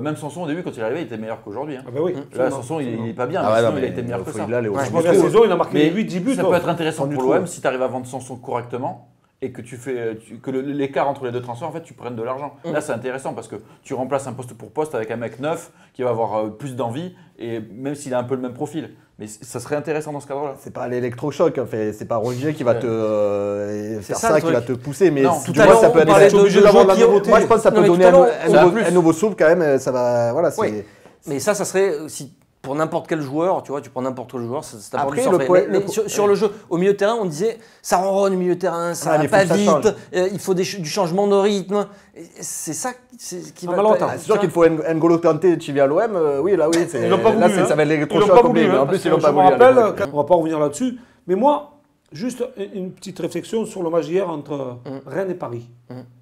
Speaker 4: Même Sanson, au début, quand il est arrivé, il était meilleur qu'aujourd'hui. Hein.
Speaker 2: Ah ben oui.
Speaker 4: Là, Sanson, il n'est pas bien,
Speaker 3: Ah
Speaker 4: mais
Speaker 3: ouais,
Speaker 4: sinon,
Speaker 3: non,
Speaker 4: il a
Speaker 3: mais
Speaker 4: été meilleur que
Speaker 3: faut
Speaker 4: ça.
Speaker 3: y aller au
Speaker 1: Ouais.
Speaker 2: Je
Speaker 3: fond.
Speaker 2: pense que la saison, il a marqué
Speaker 4: Mais
Speaker 2: 8-10 buts.
Speaker 4: ça
Speaker 2: toi.
Speaker 4: peut être intéressant
Speaker 3: du
Speaker 4: pour
Speaker 3: trou.
Speaker 4: l'OM si tu arrives à vendre Sanson correctement et que tu fais que l'écart entre les deux transferts, en fait, tu prennes de l'argent. Là, c'est intéressant parce que tu remplaces un poste pour poste avec un mec neuf qui va avoir plus d'envie et même s'il a un peu le même profil. Mais ça serait intéressant dans ce cadre-là.
Speaker 3: C'est pas l'électrochoc, en fait. C'est pas Rongier qui va te faire
Speaker 1: ça,
Speaker 3: ça,
Speaker 1: le
Speaker 3: qui va
Speaker 1: truc.
Speaker 3: te pousser. Mais
Speaker 4: Non,
Speaker 3: du
Speaker 1: tout à
Speaker 3: moins,
Speaker 1: l'heure,
Speaker 3: ça peut
Speaker 1: on
Speaker 3: être
Speaker 1: parlait de
Speaker 2: obligé
Speaker 1: jeux
Speaker 2: d'avoir de la
Speaker 1: qui-
Speaker 2: nouveauté.
Speaker 3: Moi, je pense que ça
Speaker 1: Non,
Speaker 3: peut
Speaker 1: mais
Speaker 3: donner
Speaker 1: tout à l'heure,
Speaker 3: un nouveau souffle quand même. Ça va, voilà.
Speaker 1: Oui.
Speaker 3: c'est-
Speaker 1: Mais ça serait si pour n'importe quel joueur, tu vois, tu prends n'importe quel joueur, ça t'apporte
Speaker 3: Après,
Speaker 1: du
Speaker 3: le
Speaker 1: sang
Speaker 3: point-
Speaker 1: frais. Mais
Speaker 3: le-
Speaker 1: sur le jeu, au milieu de terrain, on disait ça ronronne au milieu de terrain, ça
Speaker 3: Ah,
Speaker 1: va
Speaker 3: mais
Speaker 1: pas
Speaker 3: faut que ça change.
Speaker 1: vite, il faut du changement de rythme. Et c'est ça qui va.
Speaker 2: Ah, mais alors, attends,
Speaker 3: C'est sûr qu'il faut N'Golo Kanté qui vient à l'OM. Oui, là, oui.
Speaker 2: Ils l'ont pas
Speaker 3: Là,
Speaker 2: voulu.
Speaker 3: ça va être
Speaker 2: Ils l'ont
Speaker 3: l'électrochoc
Speaker 2: pas
Speaker 3: complet.
Speaker 2: voulu.
Speaker 3: Mais en
Speaker 2: hein,
Speaker 3: plus,
Speaker 2: parce
Speaker 3: ils l'ont
Speaker 2: que
Speaker 3: pas
Speaker 2: je me
Speaker 3: voulu. à
Speaker 2: rappelle,
Speaker 3: l'époque.
Speaker 2: on va pas revenir là-dessus. Mais moi, juste une petite réflexion sur le match d'hier entre Rennes et Paris.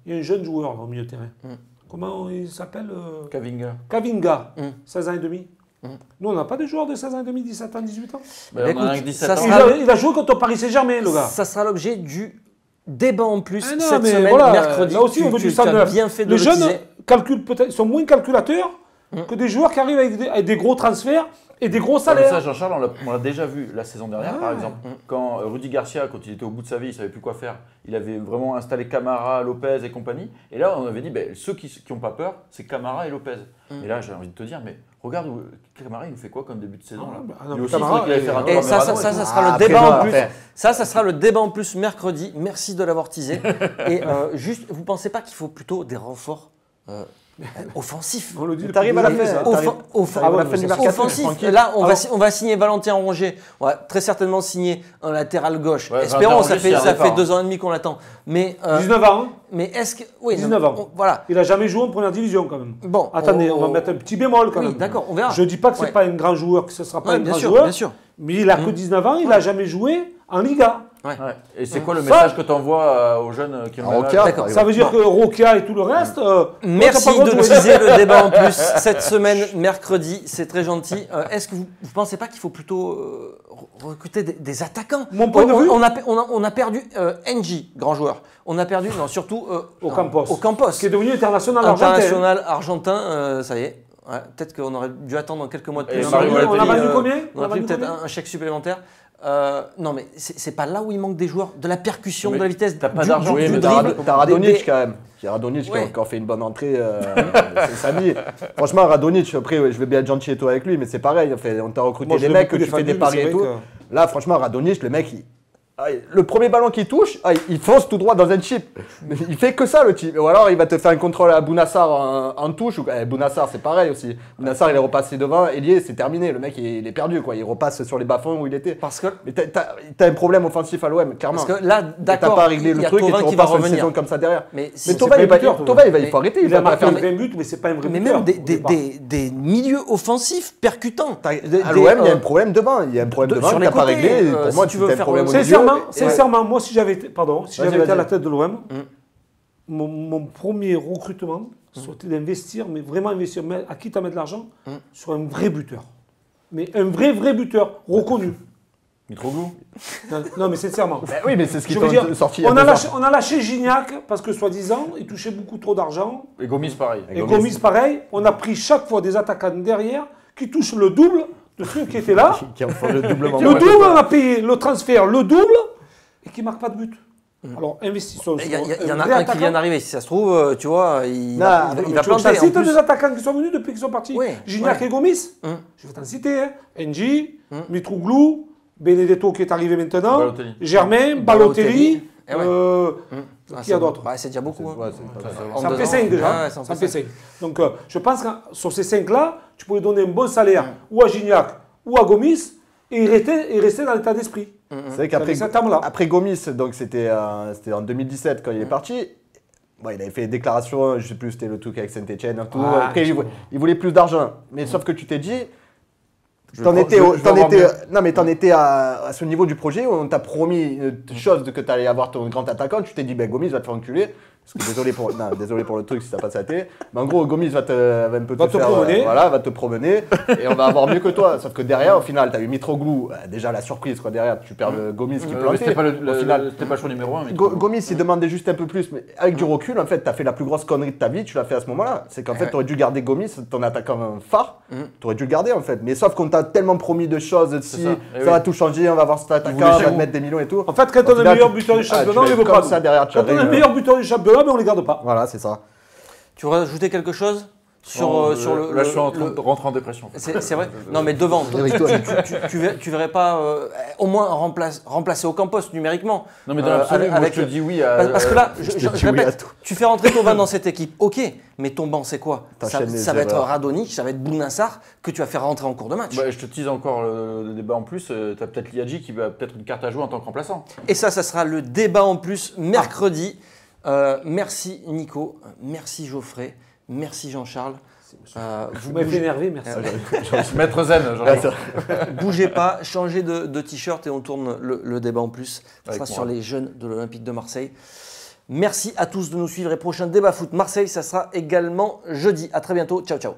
Speaker 2: Il y a un jeune joueur là, au milieu de terrain. Comment il s'appelle
Speaker 4: Kavinga.
Speaker 2: Kavinga, 16 ans et demi. Nous, on n'a pas de joueurs de 16 ans et demi, 17 ans, 18 ans.
Speaker 4: Bah, on en a
Speaker 1: Écoute,
Speaker 4: un avec 17
Speaker 1: ça
Speaker 4: ans.
Speaker 1: sera-
Speaker 2: Il a joué contre Paris Saint-Germain, le gars.
Speaker 1: Ça sera l'objet du débat en plus
Speaker 2: Ah non,
Speaker 1: cette
Speaker 2: mais
Speaker 1: semaine,
Speaker 2: voilà,
Speaker 1: mercredi.
Speaker 2: là aussi, on veut du
Speaker 1: tu as
Speaker 2: 109.
Speaker 1: bien fait de
Speaker 2: Les
Speaker 1: le
Speaker 2: jeunes
Speaker 1: teaser.
Speaker 2: calculent peut-être, ils sont moins calculateurs que des joueurs qui arrivent avec des gros transferts et des gros
Speaker 4: Ça,
Speaker 2: salaires.
Speaker 4: Jean-Charles, on l'a déjà vu la saison dernière, par exemple. Quand Rudy Garcia, quand il était au bout de sa vie, il ne savait plus quoi faire. Il avait vraiment installé Camara, Lopez et compagnie. Et là, on avait dit, ceux qui n'ont pas peur, c'est Camara et Lopez. Et là, j'ai envie de te dire, mais regarde, Camara, il nous fait quoi comme début de saison là Il aussi,
Speaker 2: Camara,
Speaker 4: qu'il allait faire un tour
Speaker 1: Et
Speaker 4: à
Speaker 1: ça
Speaker 4: Merano
Speaker 1: sera le débat en plus. Ça sera le débat en plus mercredi. Merci de l'avoir teasé. Et juste, vous ne pensez pas qu'il faut plutôt des renforts offensifs?
Speaker 2: On le dit
Speaker 3: T'arrives à la
Speaker 2: depuis
Speaker 3: fin.
Speaker 2: des années, ça.
Speaker 3: À la fin du mercato.
Speaker 1: Offensif.
Speaker 3: tranquille.
Speaker 1: Là, on va signer Valentin Rongier. On va très certainement signer un latéral gauche.
Speaker 4: Ouais,
Speaker 1: Espérons,
Speaker 4: Valentin
Speaker 1: ça
Speaker 4: Rongier,
Speaker 1: fait
Speaker 4: c'est un départ,
Speaker 1: 2 ans et demi qu'on l'attend. Mais
Speaker 2: 19 ans.
Speaker 1: mais est-ce que
Speaker 2: 19 ans.
Speaker 1: Voilà.
Speaker 2: Il n'a jamais joué en première division quand même.
Speaker 1: Bon.
Speaker 2: Attendez, on va mettre un petit bémol quand
Speaker 1: Oui,
Speaker 2: même.
Speaker 1: d'accord, on verra.
Speaker 2: Je ne dis pas que ce n'est
Speaker 1: Ouais.
Speaker 2: pas un grand joueur, que ce ne sera pas
Speaker 1: Ouais,
Speaker 2: un
Speaker 1: bien
Speaker 2: grand
Speaker 1: sûr,
Speaker 2: joueur.
Speaker 1: bien sûr.
Speaker 2: Mais il n'a que 19 ans, il n'a jamais joué en Liga.
Speaker 4: Ouais. Et c'est quoi le
Speaker 2: Ça-
Speaker 4: message que tu envoies aux jeunes qui ont
Speaker 3: En
Speaker 4: le même
Speaker 3: Roca,
Speaker 4: âge
Speaker 1: D'accord.
Speaker 3: par
Speaker 2: Ça veut dire que Roca et tout le reste.
Speaker 1: Merci
Speaker 2: t'as pas le
Speaker 1: de
Speaker 2: droit jouer.
Speaker 1: teaser le débat en plus cette semaine, mercredi. C'est très gentil. Est-ce que vous ne pensez pas qu'il faut plutôt recruter des attaquants?
Speaker 2: Mon point de vue-
Speaker 1: On a perdu NJ, grand joueur. On a perdu, surtout
Speaker 2: Ocampos.
Speaker 1: Ocampos.
Speaker 2: Qui est devenu international argentin.
Speaker 1: International argentin, ça y est. Ouais, peut-être qu'on aurait dû attendre quelques mois de
Speaker 4: Et
Speaker 1: plus.
Speaker 4: Mario
Speaker 2: On a
Speaker 4: Balotelli,
Speaker 2: vendu combien
Speaker 1: On a pris peut-être un chèque supplémentaire. Non, mais c'est pas là où il manque des joueurs, de la percussion,
Speaker 4: Mais
Speaker 1: de la vitesse,
Speaker 4: t'as pas
Speaker 1: du-
Speaker 4: d'argent,
Speaker 1: du
Speaker 3: Oui, mais
Speaker 1: dribble.
Speaker 3: t'as Radonjic
Speaker 1: Des-
Speaker 3: quand même. Radonjic
Speaker 1: Ouais.
Speaker 3: qui a fait une bonne entrée, c'est samedi. Franchement, Radonjic, après, je vais bien être gentil et toi avec lui, mais c'est pareil. On t'a recruté
Speaker 2: Moi, je
Speaker 3: des
Speaker 2: l'ai
Speaker 3: mecs, que
Speaker 2: beaucoup
Speaker 3: tu fais
Speaker 2: défendu,
Speaker 3: des
Speaker 2: mais
Speaker 3: paris
Speaker 2: c'est
Speaker 3: et
Speaker 2: vrai
Speaker 3: tout. Là, franchement, Radonjic, le mec, le premier ballon qu'il touche, il fonce tout droit dans un chip. Il fait que ça, le type. Ou alors, il va te faire un contrôle à Bounassar en touche. Bounassar, c'est pareil aussi. Bounassar, il est repassé devant. Elie, c'est terminé. Le mec, il est perdu, quoi. Il repasse sur les bas-fonds où il était.
Speaker 1: Parce que,
Speaker 3: Mais t'as un problème offensif à l'OM, clairement.
Speaker 1: parce que là,
Speaker 3: T'as
Speaker 1: d'accord,
Speaker 3: pas réglé
Speaker 1: il y
Speaker 3: le
Speaker 1: a
Speaker 3: truc et tu
Speaker 1: Thauvin qui va
Speaker 3: repasses une
Speaker 1: revenir.
Speaker 3: saison comme ça derrière.
Speaker 1: Mais
Speaker 3: Mais
Speaker 1: Thauvin,
Speaker 3: Thauvin, il
Speaker 1: mais-
Speaker 3: faut arrêter.
Speaker 2: Il a
Speaker 3: va pas
Speaker 2: marqué
Speaker 3: faire
Speaker 2: 20 buts, mais c'est pas un vrai
Speaker 1: mais
Speaker 2: buteur.
Speaker 1: même des,
Speaker 2: au
Speaker 1: des,
Speaker 2: départ.
Speaker 1: des milieux offensifs percutants.
Speaker 3: À l'OM, il y a un problème devant. Il y a un problème devant
Speaker 1: sur
Speaker 3: que
Speaker 1: les
Speaker 3: t'as pas
Speaker 1: côtés,
Speaker 3: réglé. Pour
Speaker 1: si
Speaker 3: moi,
Speaker 1: tu
Speaker 3: c'était
Speaker 1: veux
Speaker 3: un
Speaker 1: faire
Speaker 3: problème au
Speaker 2: Sincèrement,
Speaker 3: milieu.
Speaker 2: sincèrement, moi, si j'avais été,
Speaker 3: Vas-y.
Speaker 2: à la tête de l'OM, mon premier recrutement, c'était d'investir, mais vraiment investir, mais à quitte à mettre de l'argent, sur un vrai buteur. Mais un vrai buteur, reconnu.
Speaker 4: Mitroglou.
Speaker 2: Non, mais sincèrement.
Speaker 3: Oui, mais c'est ce qui
Speaker 2: Je veux dire,
Speaker 3: t'ont sorti il y a
Speaker 2: on a
Speaker 3: 2 ans.
Speaker 2: lâché, on a lâché Gignac parce que soi-disant, il touchait beaucoup trop d'argent.
Speaker 4: Et Gomis, pareil.
Speaker 2: Et Gomis, pareil. On a pris chaque fois des attaquants derrière qui touchent le double de ceux qui étaient là.
Speaker 3: Qui en font le doublement.
Speaker 2: Le double, on a payé le transfert, le double, et qui ne marque pas de but. Alors, investissons sur
Speaker 1: Il y en
Speaker 2: vrai
Speaker 1: a un qui
Speaker 2: attaquant.
Speaker 1: vient d'arriver. Si ça se trouve, tu vois, il
Speaker 3: Non,
Speaker 1: va
Speaker 2: Tu veux que je
Speaker 1: planter.
Speaker 2: t'en
Speaker 1: En
Speaker 2: cite
Speaker 1: plus.
Speaker 2: des attaquants qui sont venus depuis qu'ils sont partis.
Speaker 1: Oui,
Speaker 2: Gignac
Speaker 1: ouais.
Speaker 2: et Gomis. Je vais t'en citer. Hein. NJ, Mitroglou, Benedetto qui est arrivé maintenant,
Speaker 4: Balotelli.
Speaker 2: Germain, Balotelli.
Speaker 1: Eh ouais.
Speaker 2: Qui y a d'autres
Speaker 1: Bah, c'est déjà beaucoup. hein.
Speaker 3: Ouais, c'est pas grave.
Speaker 1: En
Speaker 2: Ça en
Speaker 1: 2
Speaker 2: fait
Speaker 1: ans.
Speaker 2: 5 déjà.
Speaker 1: Ah ouais,
Speaker 2: ça en fait 5. Donc je pense que sur ces 5-là, tu pouvais donner un bon salaire ou à Gignac ou à Gomis et rester dans l'état d'esprit.
Speaker 3: C'est vrai qu'après
Speaker 2: Avec cet homme-là.
Speaker 3: après Gomis, donc c'était en 2017 quand il est parti. Bon, il avait fait des déclarations, je sais plus, c'était le truc avec Saint-Etienne.
Speaker 2: Ah,
Speaker 3: Après, il voulait plus d'argent. Mais sauf que tu t'es dit,
Speaker 4: Je vais
Speaker 3: t'en
Speaker 4: avoir
Speaker 3: étais
Speaker 4: mieux.
Speaker 3: non mais t'en étais à ce niveau du projet où on t'a promis une chose que t'allais avoir ton grand attaquant. Tu t'es dit, ben Gomis va te faire enculer. Parce que désolé pour le truc si ça passe à la télé. Mais en gros, Gomis va un peu
Speaker 2: Va te
Speaker 3: faire,
Speaker 2: promener.
Speaker 3: voilà, va te promener et on va avoir mieux que toi. Sauf que derrière, au final, t'as eu Mitroglou. Déjà la surprise quoi. Derrière, tu perds le Gomis qui
Speaker 4: Mais
Speaker 3: plantait.
Speaker 4: c'était pas
Speaker 3: Au final,
Speaker 4: c'était pas le choix numéro 1.
Speaker 3: Gomis, il demandait juste un peu plus, mais avec du recul, en fait, tu as fait la plus grosse connerie de ta vie, tu l'as fait à ce moment-là. C'est qu'en fait, tu aurais dû garder Gomis, ton attaquant phare, tu aurais dû le garder en fait. Mais sauf qu'on t'a tellement promis de choses, si
Speaker 4: ça.
Speaker 3: ça,
Speaker 4: Eh
Speaker 3: va
Speaker 4: oui.
Speaker 3: tout changer, on va voir cet attaquant,
Speaker 4: voulait
Speaker 3: on va
Speaker 4: chez
Speaker 3: te
Speaker 4: vous.
Speaker 3: mettre des millions et tout.
Speaker 2: En fait, quand
Speaker 3: Au
Speaker 2: on a le
Speaker 3: final,
Speaker 2: meilleur buteur du
Speaker 3: tu
Speaker 2: championnat, on ne
Speaker 3: fais
Speaker 2: le veut
Speaker 3: comme
Speaker 2: pas.
Speaker 3: ça derrière, tu
Speaker 2: Quand on a le
Speaker 3: arrives,
Speaker 2: meilleur buteur du championnat, mais on ne les garde pas.
Speaker 3: Voilà, c'est ça.
Speaker 1: Tu veux rajouter quelque chose sur le.
Speaker 4: Là, je suis en train
Speaker 1: le-
Speaker 4: de rentrer en dépression.
Speaker 1: C'est vrai. Non, mais devant, tu verrais pas au moins remplacer Ocampos numériquement.
Speaker 4: Non, mais dans l'absolu, moi, je te dis oui à.
Speaker 1: Parce que là, je
Speaker 3: dis oui à
Speaker 1: répète,
Speaker 3: tout.
Speaker 1: tu fais rentrer Thauvin dans cette équipe, ok, mais ton banc c'est quoi?
Speaker 3: T'enchaînes les
Speaker 1: Ça va être
Speaker 3: erreurs.
Speaker 1: Radonjic, ça va être Bounassar que tu vas faire rentrer en cours de match.
Speaker 4: Je te tease encore le débat en plus. Tu as peut-être Liadji qui va peut-être une carte à jouer en tant que remplaçant.
Speaker 1: Et ça sera le débat en plus mercredi. Merci Nico, merci Geoffrey, merci Jean-Charles.
Speaker 2: Vous m'avez fait énerver, merci.
Speaker 4: Maître Zen, genre.
Speaker 1: Bougez pas, changez de t-shirt et on tourne le débat en plus. Ça
Speaker 4: Avec
Speaker 1: sera
Speaker 4: moi.
Speaker 1: sur les jeunes de l'Olympique de Marseille. Merci à tous de nous suivre et prochain débat foot Marseille, ça sera également jeudi. À très bientôt. Ciao, ciao.